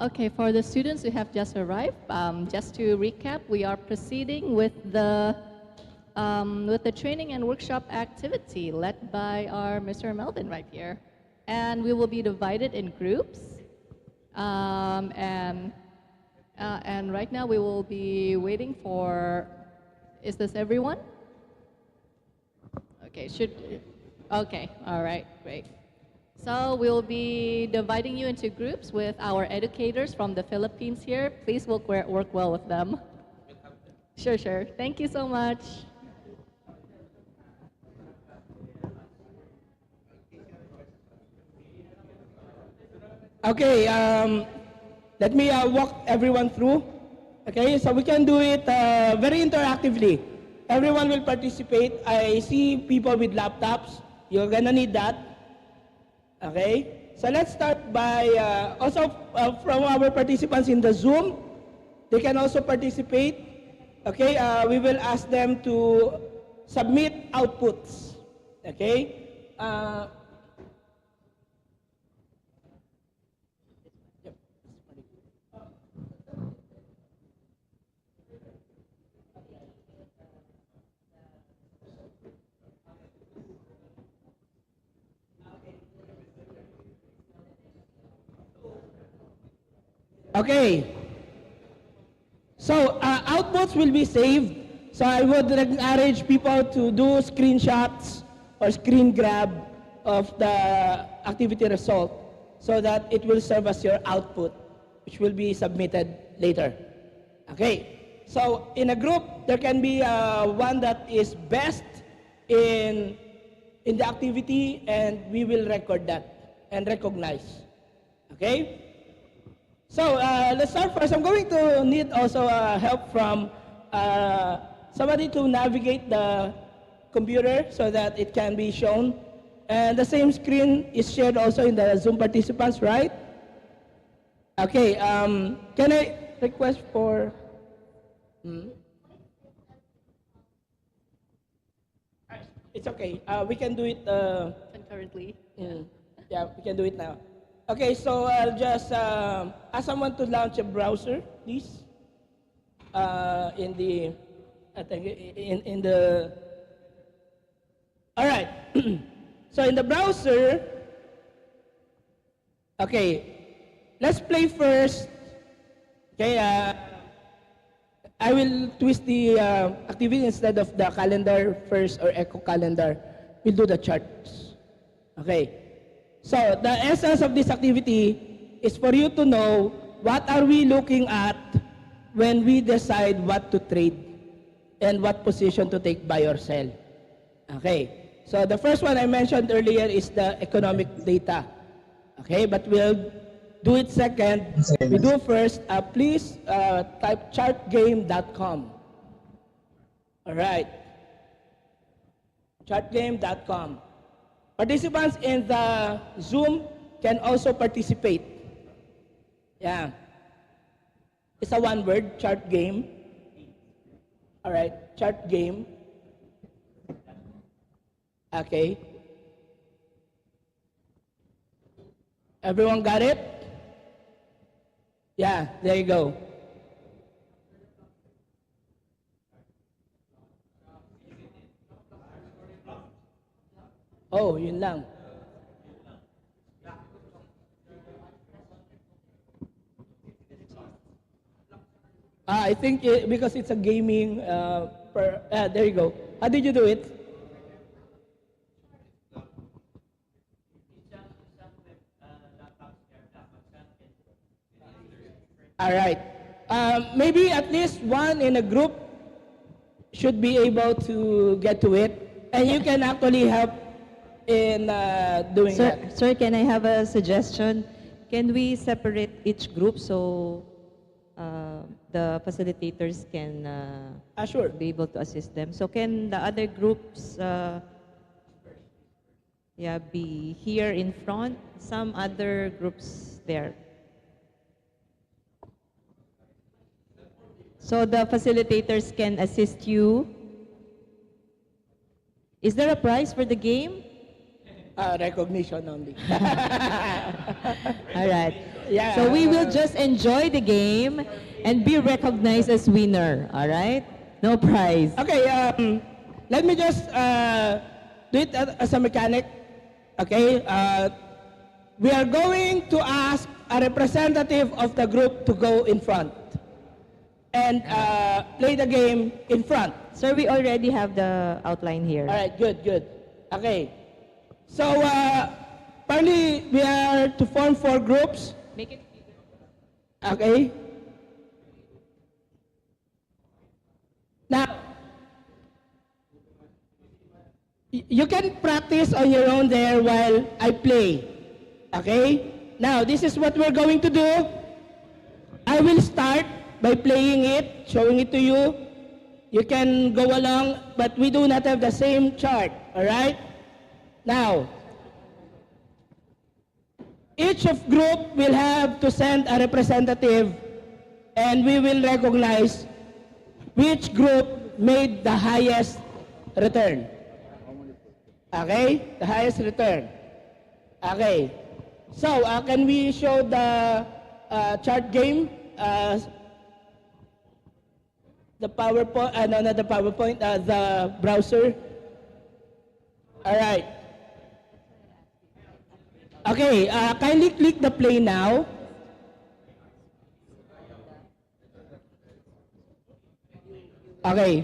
Speaker 7: Okay, for the students who have just arrived, just to recap, we are proceeding with the training and workshop activity led by our Mr. Melvin right here. And we will be divided in groups. And right now we will be waiting for, is this everyone? Okay, okay, all right, great. So we'll be dividing you into groups with our educators from the Philippines here. Please work well with them. Sure. Thank you so much.
Speaker 11: Okay, let me walk everyone through. Okay, so we can do it very interactively. Everyone will participate. I see people with laptops. You're gonna need that. Okay, so let's start by also from our participants in the Zoom. They can also participate. Okay, we will ask them to submit outputs. Okay. Okay. So outputs will be saved. So I would encourage people to do screenshots or screen grab of the activity result so that it will serve as your output, which will be submitted later. Okay. So in a group, there can be one that is best in the activity, and we will record that and recognize. Okay. So let's start first. I'm going to need also help from somebody to navigate the computer so that it can be shown. And the same screen is shared also in the Zoom participants, right? Okay, can I request for... It's okay. We can do it...
Speaker 7: concurrently.
Speaker 11: Yeah, we can do it now. Okay, so I'll just ask someone to launch a browser, please. In the, I think in the. All right. So in the browser, okay, let's play first. Okay, I will twist the activity instead of the calendar first or echo calendar. We'll do the charts. Okay. So the essence of this activity is for you to know what are we looking at when we decide what to trade and what position to take buy or sell. Okay. So the first one I mentioned earlier is the economic data. Okay, but we'll do it second. We do first. Please type chartgame.com. All right. Chartgame.com. Participants in the Zoom can also participate. Yeah. It's a one word, chart game. All right, chart game. Okay. Everyone got it? Yeah, there you go. Oh, yun lang. I think because it's a gaming, there you go. How did you do it? All right. Maybe at least one in a group should be able to get to it. And you can actually help in doing that.
Speaker 5: Sir, can I have a suggestion? Can we separate each group so the facilitators can
Speaker 11: sure.
Speaker 5: be able to assist them? So can the other groups be here in front? Some other groups there. So the facilitators can assist you. Is there a prize for the game?
Speaker 11: Recognition only.
Speaker 5: All right.
Speaker 11: Yeah.
Speaker 5: So we will just enjoy the game and be recognized as winner. All right? No prize.
Speaker 11: Okay. Let me just do it as a mechanic. Okay. We are going to ask a representative of the group to go in front and play the game in front.
Speaker 5: Sir, we already have the outline here.
Speaker 11: All right, good, good. Okay. So, partly we are to form 4 groups.
Speaker 5: Make it.
Speaker 11: Okay. Now, you can practice on your own there while I play. Okay? Now, this is what we're going to do. I will start by playing it, showing it to you. You can go along, but we do not have the same chart, all right? Now, each of group will have to send a representative and we will recognize which group made the highest return. Okay? The highest return. Okay. So, can we show the chart game? The PowerPoint, no, not the PowerPoint, the browser. All right. Okay, kindly click the play now. Okay.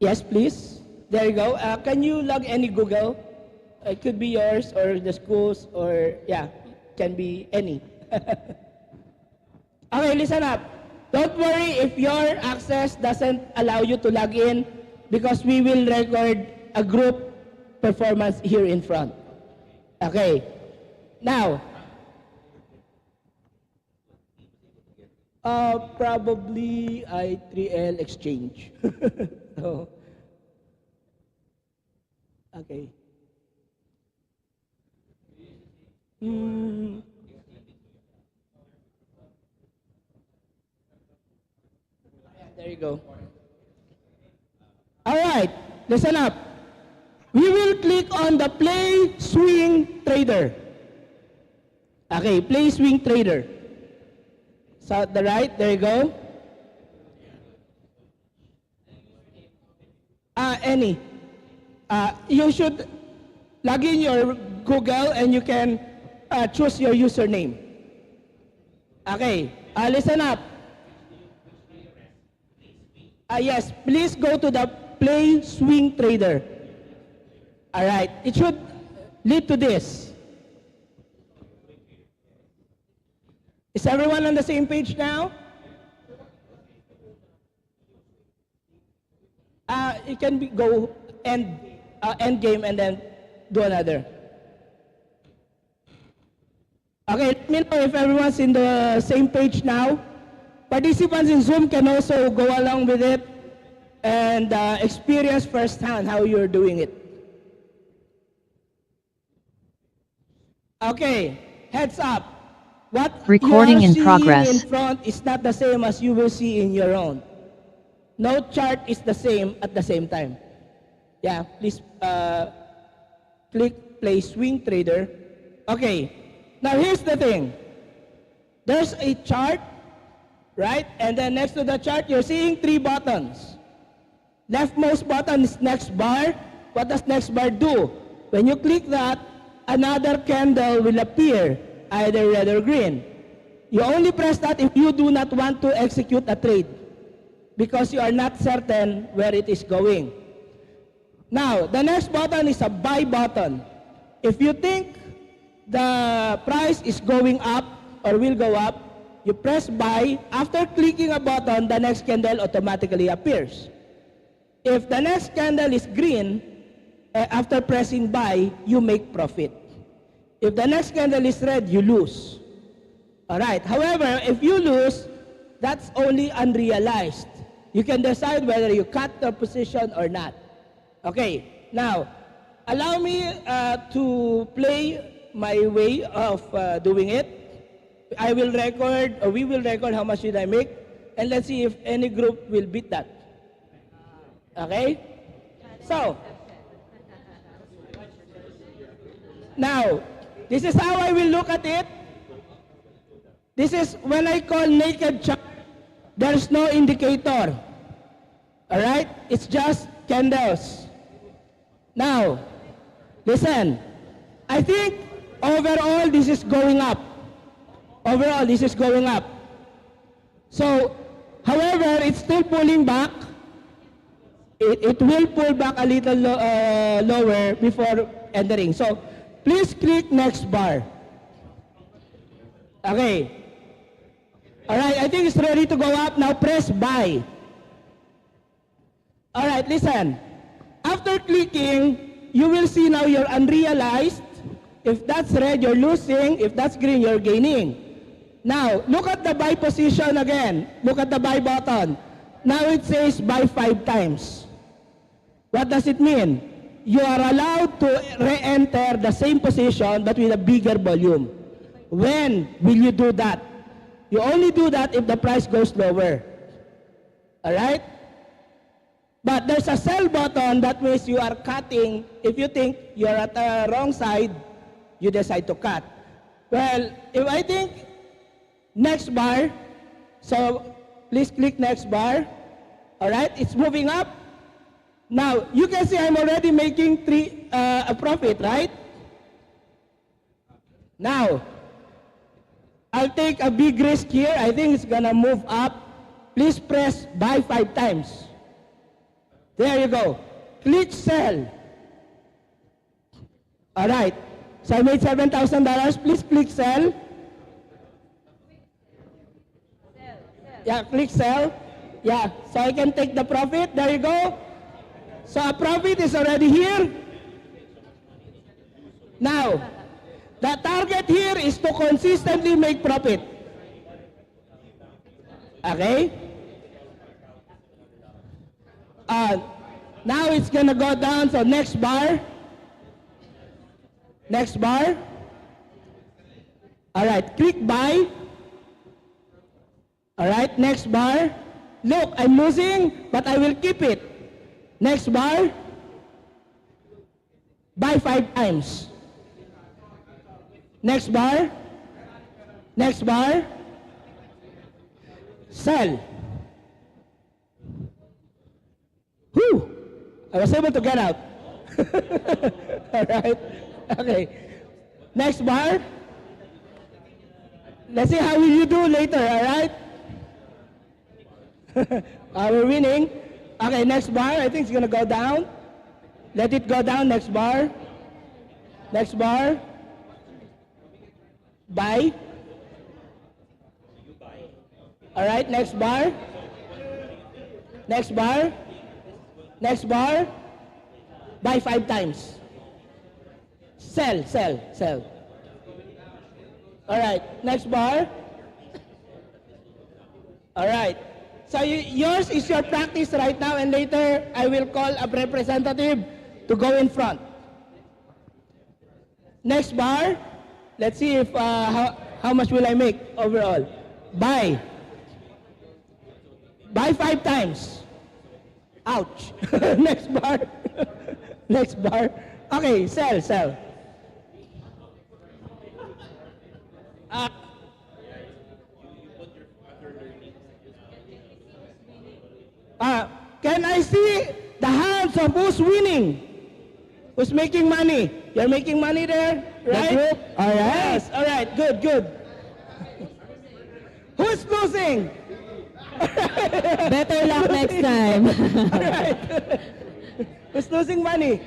Speaker 11: Yes, please. There you go. Can you log any Google? It could be yours or the school's or, yeah, can be any. Okay, listen up. Don't worry if your access doesn't allow you to log in because we will record a group performance here in front. Okay. Now, probably i3L exchange. So, okay. There you go. All right, listen up. We will click on the Play Swing Trader. Okay, Play Swing Trader. So at the right, there you go. Any. You should log in your Google and you can choose your username. Okay, listen up. Yes, please go to the Play Swing Trader. All right, it should lead to this. Is everyone on the same page now? It can go end game and then do another. Okay, let me know if everyone's in the same page now. Participants in Zoom can also go along with it and experience firsthand how you're doing it. Okay, heads up. What
Speaker 6: Recording
Speaker 11: you are
Speaker 6: in
Speaker 11: seeing
Speaker 6: progress.
Speaker 11: in front is not the same as you will see in your own. No chart is the same at the same time. Yeah, please click play swing trader. Okay, now here's the thing. There's a chart, right? And then next to the chart, you're seeing 3 buttons. Leftmost button is next bar. What does next bar do? When you click that, another candle will appear, either red or green. You only press that if you do not want to execute a trade because you are not certain where it is going. Now, the next button is a buy button. If you think the price is going up or will go up, you press buy. After clicking a button, the next candle automatically appears. If the next candle is green, after pressing buy, you make profit. If the next candle is red, you lose. All right. However, if you lose, that's only unrealized. You can decide whether you cut the position or not. Okay. Now, allow me to play my way of doing it. I will record, or we will record how much did I make, and let's see if any group will beat that. Okay? So, now, this is how I will look at it. This is when I call naked chart, there's no indicator. All right? It's just candles. Now, listen. I think overall this is going up. Overall, this is going up. So, however, it's still pulling back. It will pull back a little lower before entering. So, please click next bar. Okay. All right, I think it's ready to go up. Now press buy. All right, listen. After clicking, you will see now you're unrealized. If that's red, you're losing. If that's green, you're gaining. Now, look at the buy position again. Look at the buy button. Now it says buy 5 times. What does it mean? You are allowed to re-enter the same position but with a bigger volume. When will you do that? You only do that if the price goes lower. Alright? But there's a sell button, that means you are cutting. If you think you're at the wrong side, you decide to cut. Well, if I think next bar, so please click next bar. Alright, it's moving up. Now, you can see I'm already making a profit, right? Now, I'll take a big risk here. I think it's gonna move up. Please press buy 5 times. There you go. Click sell. All right. So I made $7,000. Please click sell. Yeah, click sell. Yeah, so I can take the profit. There you go. So a profit is already here. Now, the target here is to consistently make profit. Okay? Now it's gonna go down, so next bar. Next bar. All right, click buy. All right, next bar. Look, I'm losing, but I will keep it. Next bar. Buy 5 times. Next bar. Next bar. Sell. Whew! I was able to get out. All right. Okay. Next bar. Let's see how will you do later, all right? We're winning. Okay, next bar. I think it's going to go down. Let it go down. Next bar. Next bar. Buy. All right, next bar. Next bar. Next bar. Buy 5 times. Sell, sell, sell. All right, next bar. All right. So yours is your practice right now, and later I will call a representative to go in front. Next bar. Let's see if how much will I make overall. Buy. Buy 5 times. Ouch. Next bar. Next bar. Okay, sell, sell. Can I see the hands of who's winning? Who's making money? You're making money there, right?
Speaker 5: group?
Speaker 11: All right. Yes, all right, good, good. Who's losing?
Speaker 5: Better luck next time.
Speaker 11: All right. Who's losing money?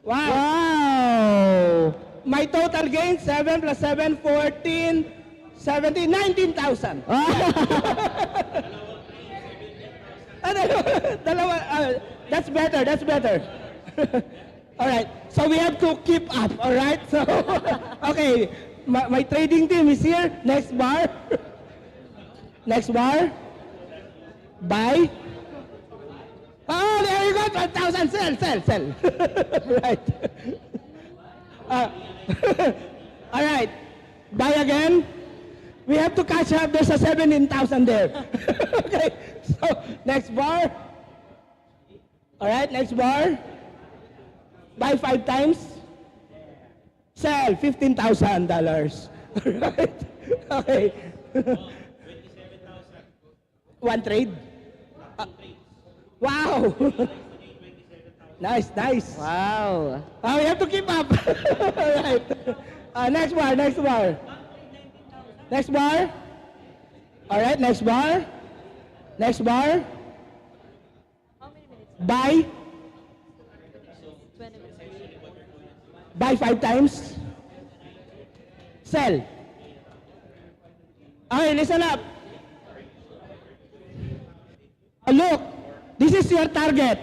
Speaker 11: Wow.
Speaker 5: Wow.
Speaker 11: My total gain, 7 plus 7, 14, 17, 19,000. That's better, that's better. All right, so we have to keep up, all right? So, okay, my trading team is here. Next bar. Next bar. Buy. Oh, there you go, 12,000. Sell, sell, sell. Right. All right, buy again. We have to catch up. There's a 17,000 there. Okay, so next bar. All right, next bar. Buy 5 times. Sell $15,000. All right. Okay. One trade. Wow. Nice, nice.
Speaker 5: Wow.
Speaker 11: We have to keep up. All right. Next bar, next bar. Next bar. All right, next bar. Next bar. Buy. Buy 5 times. Sell. Okay, listen up. Look, this is your target.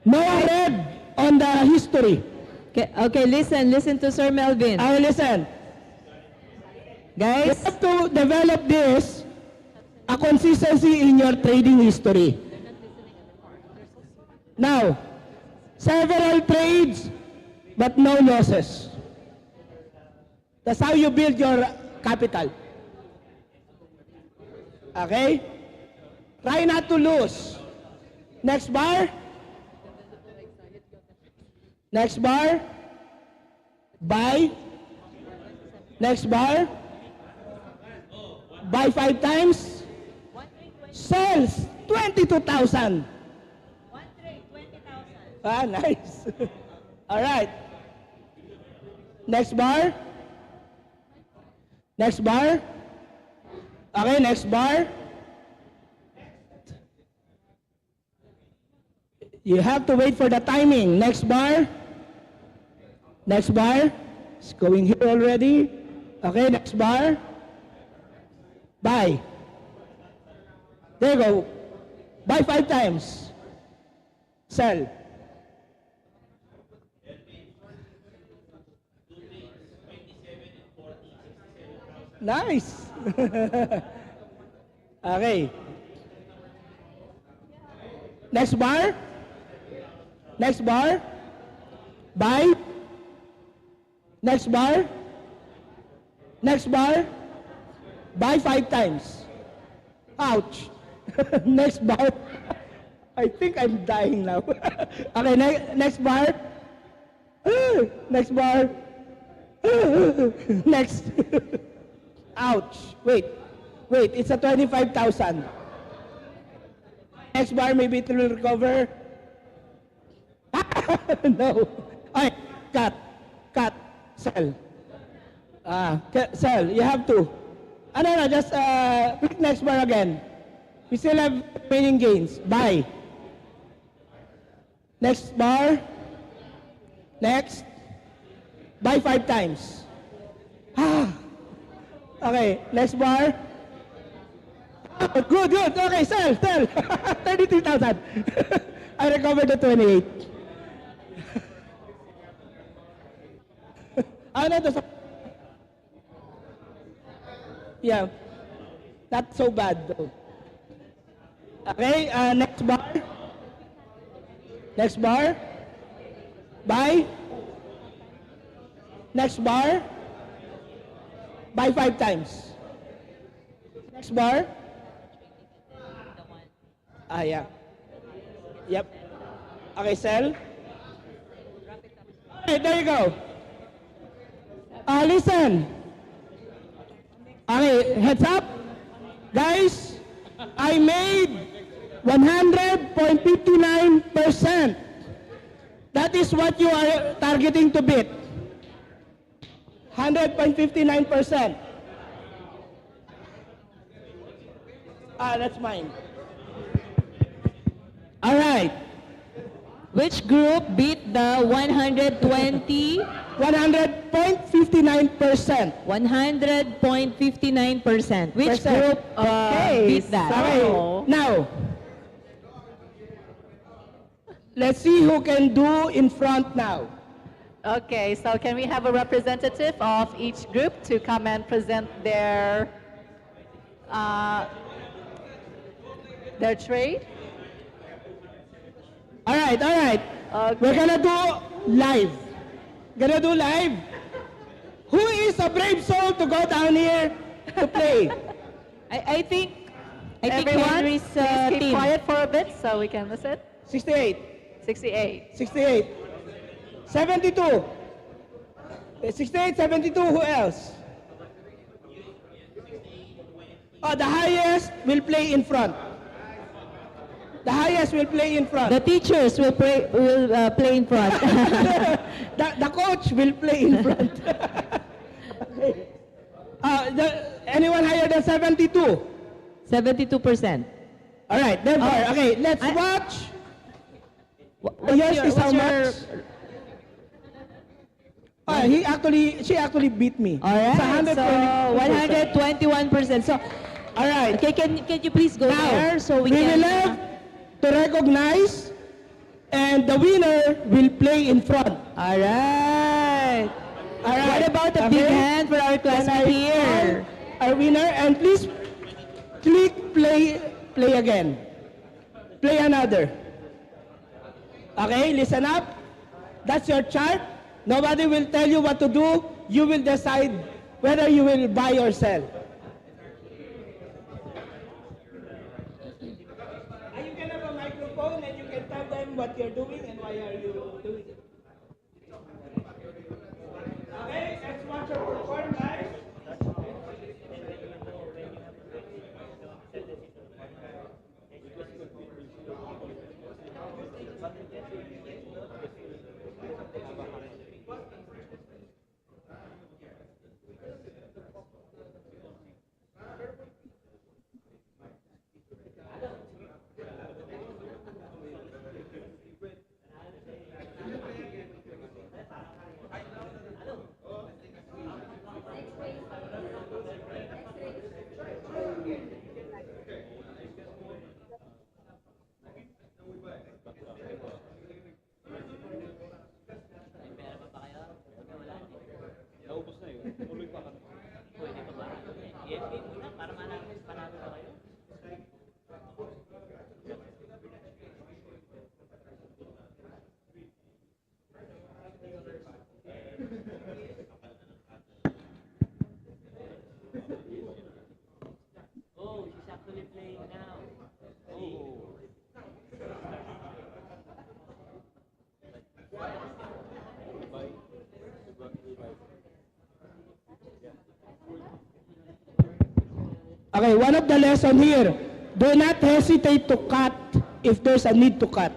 Speaker 11: No red on the history.
Speaker 5: Okay, listen to Sir Melvin.
Speaker 11: I will listen.
Speaker 5: Guys,
Speaker 11: you have to develop this, a consistency in your trading history. Now, several trades, but no losses. That's how you build your capital. Okay? Try not to lose. Next bar. Next bar. Buy. Next bar. Buy 5 times. Sells 22,000. Ah, nice. All right. Next bar. Next bar. Okay, next bar. You have to wait for the timing. Next bar. Next bar. It's going here already. Okay, next bar. Buy. There you go. Buy 5 times. Sell. Nice. Okay. Next bar. Next bar. Buy. Next bar. Next bar. Buy 5 times. Ouch. Next bar. I think I'm dying now. Okay, next bar. Next bar. Next. Ouch. Wait. Wait, it's a 25,000. Next bar, maybe it will recover. No. Okay, cut. Cut. Sell. Sell. You have to. No, just click next bar again. We still have remaining gains. Buy. Next bar. Next. Buy 5 times. Okay, next bar. Good, good. Okay, sell, sell. 33,000. I recovered the 28. No, yeah, not so bad though. Okay, next bar. Next bar. Buy. Next bar. Buy 5 times. Next bar. Yeah. Yep. Okay, sell. Okay, there you go. Listen. Okay, heads up. Guys, I made 100.59%. That is what you are targeting to beat. 100.59%. That's mine. All right.
Speaker 5: Which group beat the 120?
Speaker 11: 100.59%.
Speaker 5: 100.59%. Which group beat that?
Speaker 11: Okay. Now, let's see who can do in front now.
Speaker 16: Okay, so can we have a representative of each group to come and present their trade?
Speaker 11: All right, all right.
Speaker 16: Okay.
Speaker 11: We're gonna do live. Who is a brave soul to go down here to play?
Speaker 5: I think
Speaker 16: Everyone,
Speaker 5: Henry's
Speaker 16: please keep
Speaker 5: team.
Speaker 16: quiet for a bit so we can listen.
Speaker 11: 68.
Speaker 16: 68.
Speaker 11: 68. 72. 68, 72, who else? Oh, the highest will play in front. The highest will play in front.
Speaker 5: The teachers will play in front.
Speaker 11: the coach will play in front. Okay. Anyone higher than 72?
Speaker 5: 72%.
Speaker 11: All right, therefore, okay, let's watch. Yours is how much? She actually beat me.
Speaker 5: All right, so 121%. So,
Speaker 11: all right.
Speaker 5: Okay, can you please go
Speaker 11: Now,
Speaker 5: there so we
Speaker 11: we
Speaker 5: can...
Speaker 11: will have to recognize, and the winner will play in front.
Speaker 5: All right.
Speaker 11: All right.
Speaker 5: What about a big hand for our classmate here?
Speaker 11: Our winner, and please click play again. Play another. Okay, listen up. That's your chart. Nobody will tell you what to do. You will decide whether you will buy or sell. You can have a microphone and you can tell them what you're doing and why are you doing it. Okay, let's watch her perform, guys.
Speaker 1: Oh, she's actually playing now. Oh.
Speaker 11: Okay, one of the lesson here, do not hesitate to cut if there's a need to cut.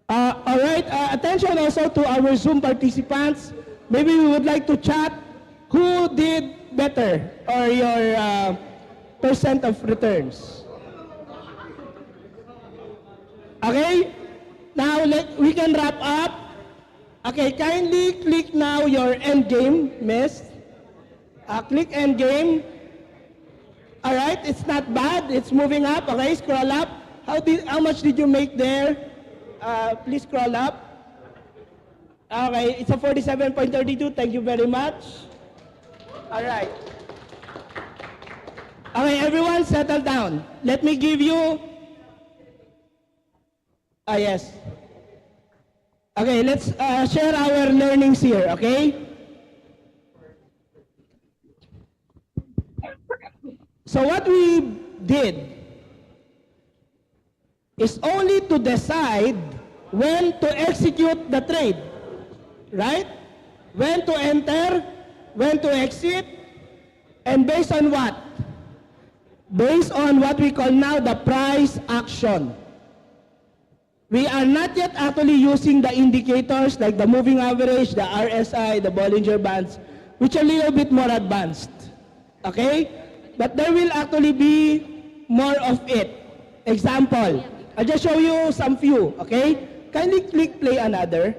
Speaker 11: All right, attention also to our Zoom participants. Maybe we would like to chat who did better or your percent of returns. Okay, now we can wrap up. Okay, kindly click now your end game, miss. Click end game. All right, it's not bad. It's moving up. Okay, scroll up. How much did you make there? Please scroll up. Okay, it's a 47.32. Thank you very much. All right. Okay, everyone settle down. Let me give you... yes. Okay, let's share our learnings here, okay? So what we did is only to decide when to execute the trade, right? When to enter, when to exit, and based on what? Based on what we call now the price action. We are not yet actually using the indicators like the moving average, the RSI, the Bollinger Bands, which are a little bit more advanced, okay? But there will actually be more of it. Example, I'll just show you some few, okay? Kindly click play another.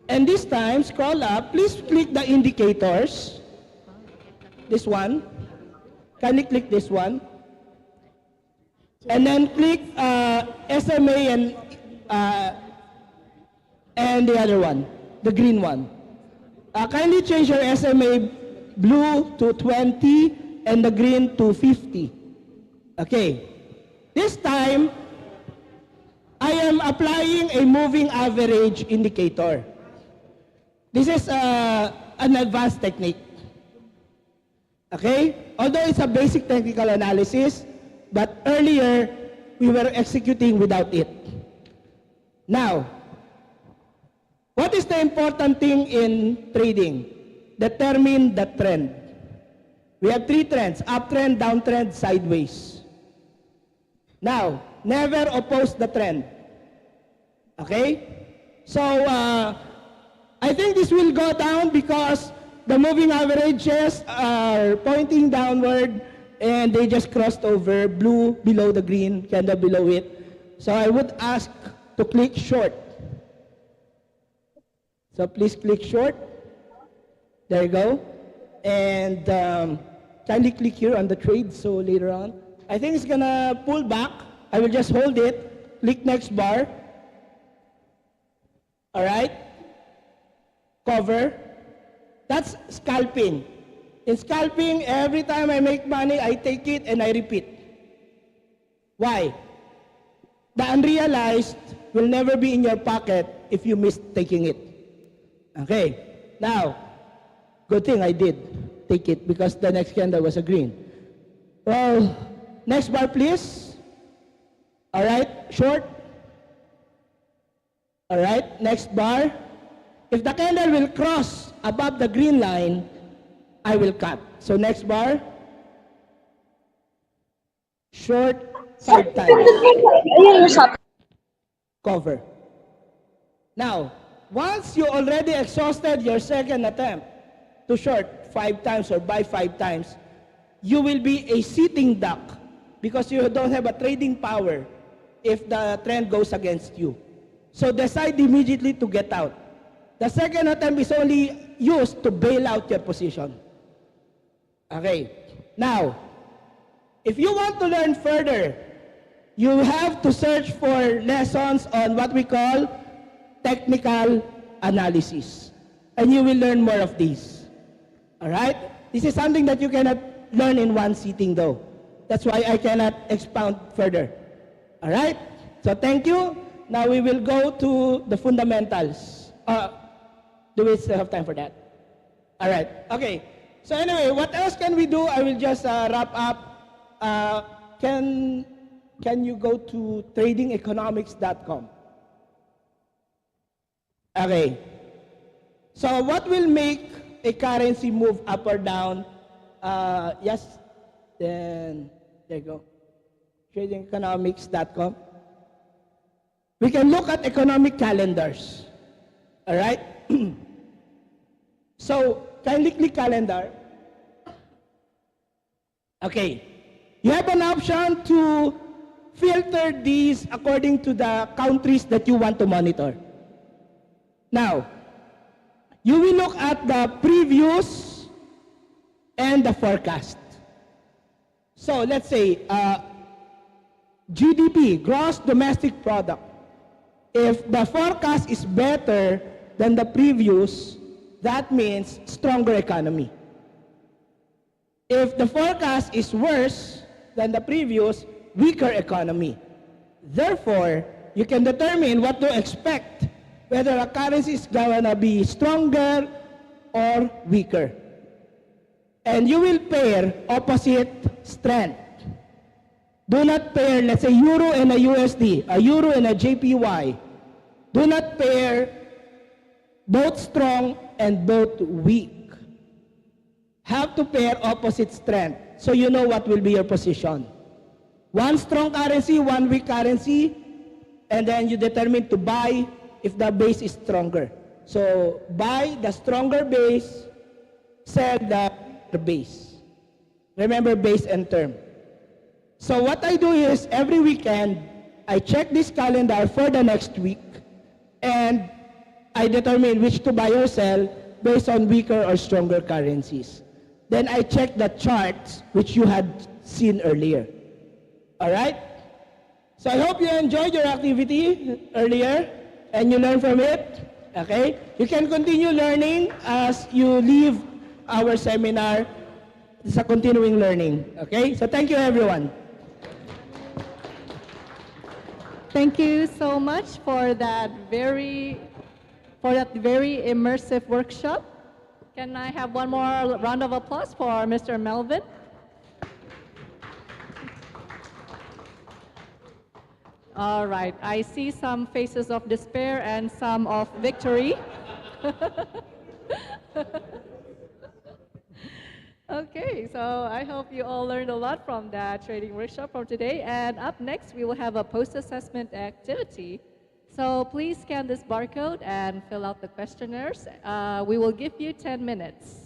Speaker 11: And this time, scroll up, please click the indicators. This one. Kindly click this one. And then click SMA and the other one, the green one. Kindly change your SMA blue to 20 and the green to 50. Okay. This time, I am applying a moving average indicator. This is an advanced technique. Okay? Although it's a basic technical analysis, but earlier, we were executing without it. Now, what is the important thing in trading? Determine the trend. We have three trends: uptrend, downtrend, sideways. Now, never oppose the trend. Okay? So, I think this will go down because the moving averages are pointing downward and they just crossed over, blue below the green, candle below it. So I would ask to click short. So please click short. There you go. And kindly click here on the trade, so later on. I think it's gonna pull back. I will just hold it, click next bar. All right. Cover. That's scalping. In scalping, every time I make money, I take it and I repeat. Why? The unrealized will never be in your pocket if you miss taking it. Okay. Now, good thing I did take it because the next candle was a green. Well, next bar, please. All right, short. All right, next bar. If the candle will cross above the green line, I will cut. So next bar. Short 5 times. Cover. Now, once you already exhausted your second attempt to short 5 times or buy 5 times, you will be a sitting duck because you don't have a trading power if the trend goes against you. So decide immediately to get out. The second attempt is only used to bail out your position. Okay. Now, if you want to learn further, you have to search for lessons on what we call technical analysis. And you will learn more of these. All right? This is something that you cannot learn in one sitting though. That's why I cannot expound further. All right? So thank you. Now we will go to the fundamentals. Do we still have time for that? All right. Okay. So anyway, what else can we do? I will just wrap up. Can you go to tradingeconomics.com? Okay. So what will make a currency move up or down Yes, then there you go. Tradingeconomics.com. We can look at economic calendars. All right? So, kindly click calendar. Okay. You have an option to filter these according to the countries that you want to monitor. Now, you will look at the previews and the forecast. So let's say GDP, gross domestic product. If the forecast is better than the previous, that means stronger economy. If the forecast is worse than the previous, weaker economy. Therefore, you can determine what to expect, whether a currency is gonna be stronger or weaker. And you will pair opposite strength. Do not pair, let's say, euro and a USD, a euro and a JPY. Do not pair both strong and both weak. Have to pair opposite strength so you know what will be your position. One strong currency, one weak currency, and then you determine to buy if the base is stronger. So buy the stronger base, sell the base. Remember base and term. So what I do is every weekend, I check this calendar for the next week and I determine which to buy or sell based on weaker or stronger currencies. Then I check the charts which you had seen earlier. All right? So I hope you enjoyed your activity earlier and you learned from it. Okay? You can continue learning as you leave our seminar. It's a continuing learning. Okay? So thank you, everyone.
Speaker 16: Thank you so much for that very immersive workshop. Can I have one more round of applause for Mr. Melvin? All right, I see some faces of despair and some of victory. Okay, so I hope you all learned a lot from that trading workshop from today. And up next, we will have a post-assessment activity. So please scan this barcode and fill out the questionnaires. We will give you 10 minutes.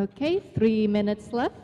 Speaker 16: Okay, 3 minutes left.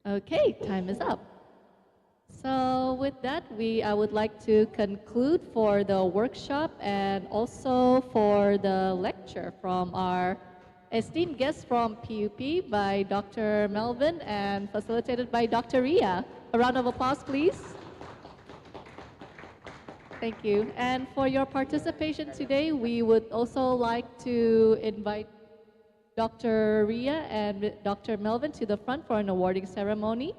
Speaker 16: Okay, time is up. So with that, I would like to conclude for the workshop and also for the lecture from our esteemed guest from PUP by Dr. Melvin and facilitated by Dr. Ria. A round of applause, please. Thank you. And for your participation today, we would also like to invite Dr. Ria and Dr. Melvin to the front for an awarding ceremony.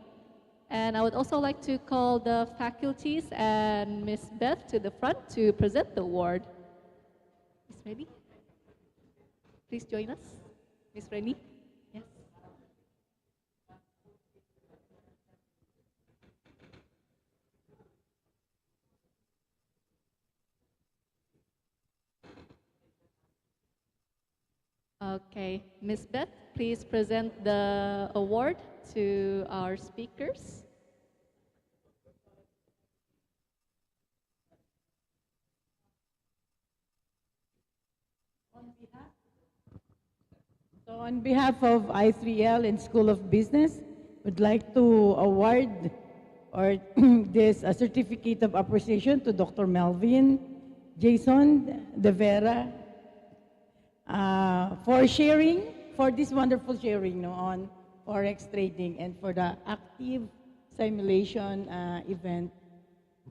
Speaker 16: And I would also like to call the faculties and Miss Beth to the front to present the award. Miss Reni, please join us. Miss Reni, yes. Okay, Miss Beth, please present the award to our speakers.
Speaker 17: So on behalf of i3L and School of Business, would like to award or this certificate of appreciation to Dr. Melvin Jason De Vera for sharing, for this wonderful sharing on Forex trading and for the active simulation event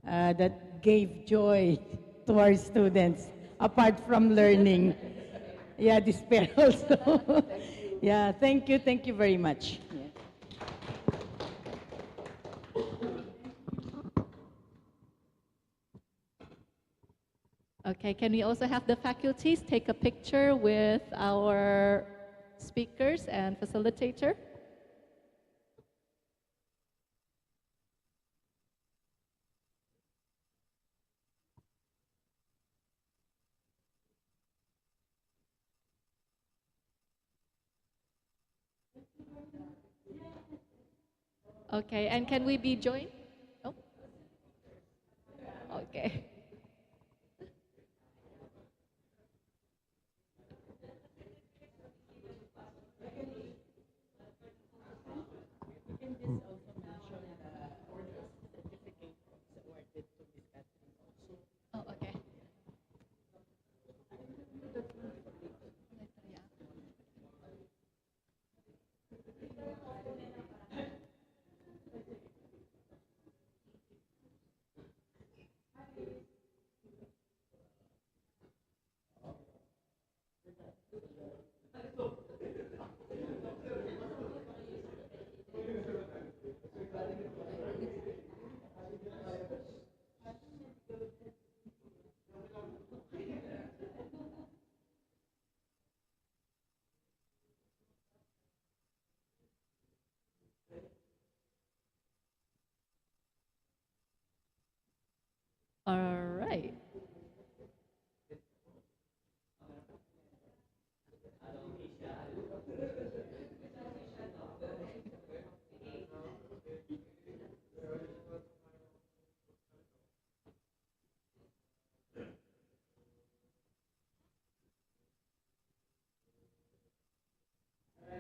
Speaker 17: that gave joy to our students, apart from learning. Yeah, despair also. Yeah, thank you very much. Yeah.
Speaker 16: Okay, can we also have the faculties take a picture with our speakers and facilitator? Okay, and can we be joined? Oh. Okay.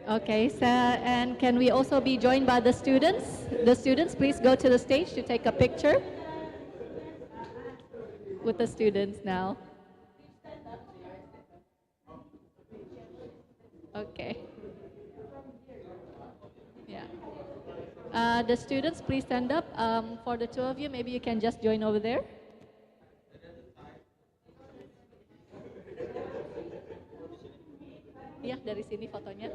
Speaker 16: Okay, so, and can we also be joined by the students? The students, please go to the stage to take a picture with the students now. Okay. Yeah. The students, please stand up. For the two of you, maybe you can just join over there. Ya, dari sini fotonya.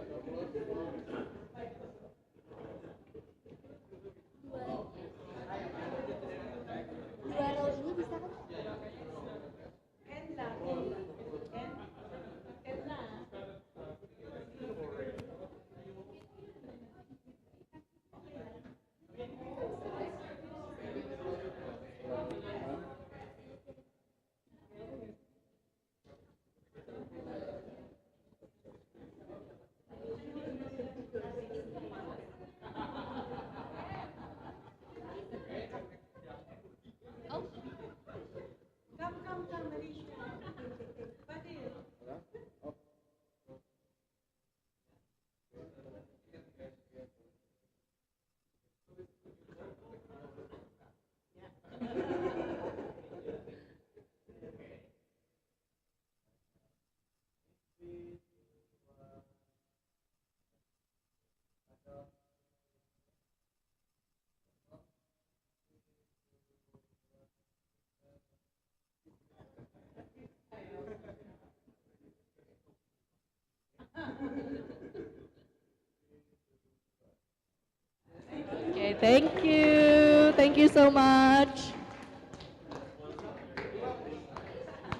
Speaker 16: Okay, thank you. Thank you so much.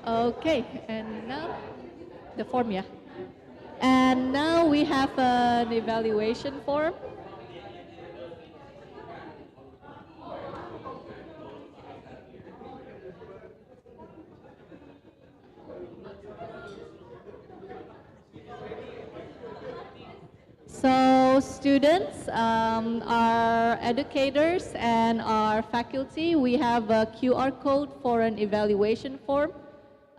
Speaker 16: Okay, and now the form, yeah. And now we have an evaluation form. So students, our educators and our faculty, we have a QR code for an evaluation form.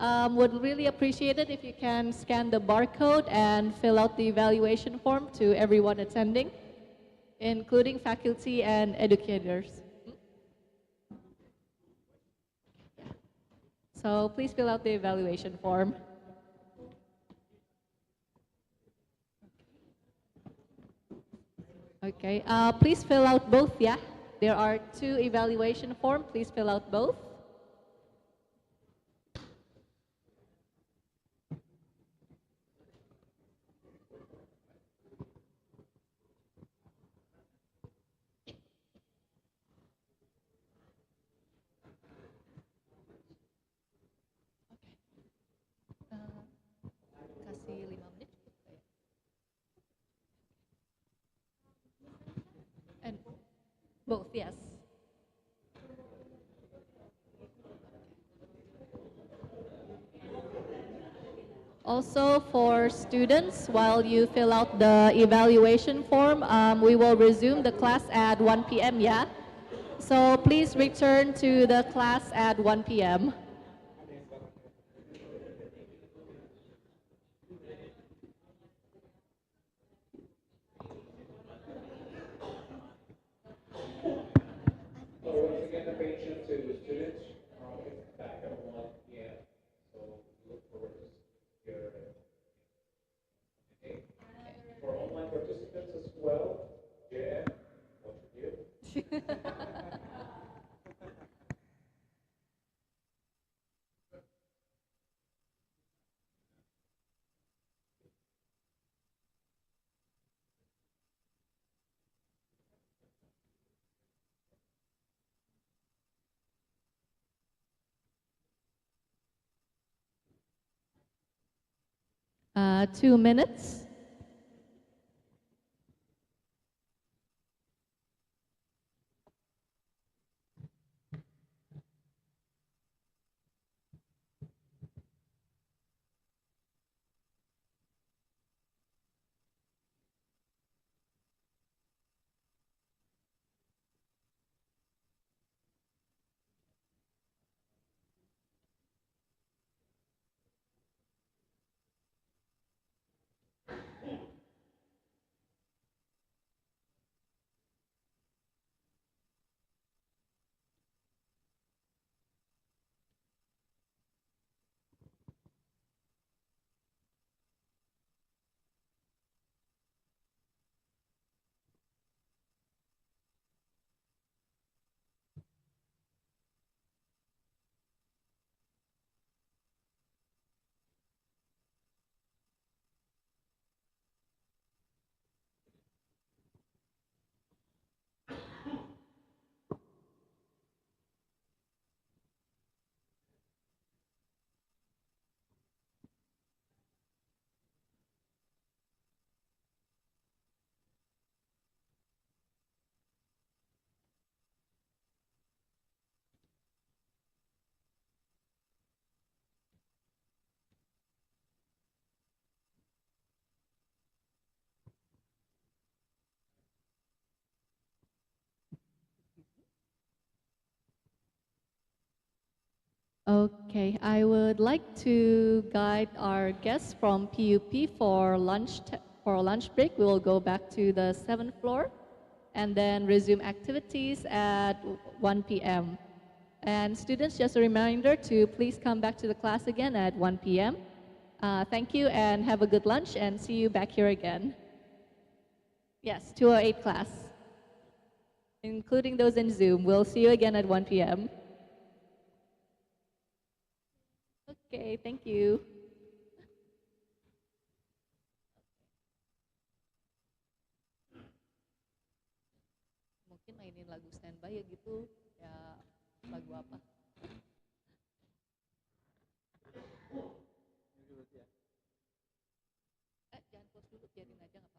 Speaker 16: Would really appreciate it if you can scan the barcode and fill out the evaluation form to everyone attending, including faculty and educators. So please fill out the evaluation form. Okay, please fill out both, yeah? There are 2 evaluation forms. Please fill out both. Kasih 5 menit. And both, yes. Also for students, while you fill out the evaluation form, we will resume the class at 1 p.m., yeah? So please return to the class at 1 p.m. Two minutes. Okay, I would like to guide our guests from PUP for lunch break. We will go back to the 7th floor and then resume activities at 1 p.m. And students, just a reminder to please come back to the class again at 1 p.m. Thank you and have a good lunch and see you back here again. Yes, 208 class, including those in Zoom. We'll see you again at 1 p.m. Okay, thank you. Mungkin mainin lagu standby ya gitu, ya lagu apa? Jangan close dulu, biarin aja nggak apa-apa.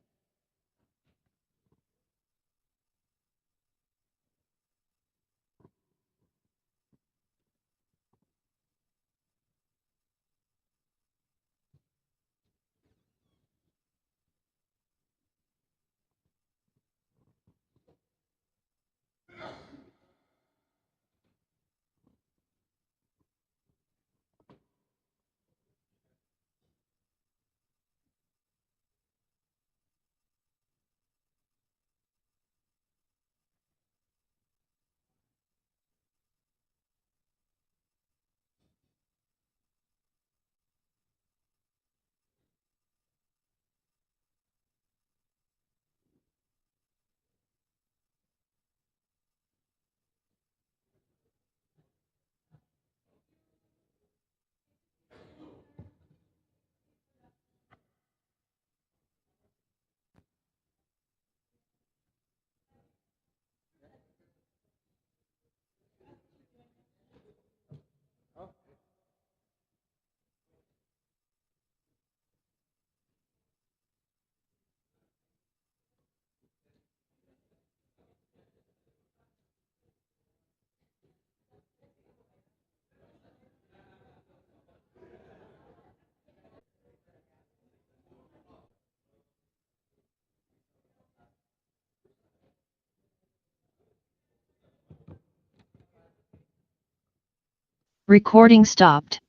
Speaker 6: Recording stopped.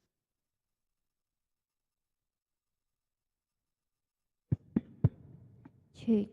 Speaker 18: Check.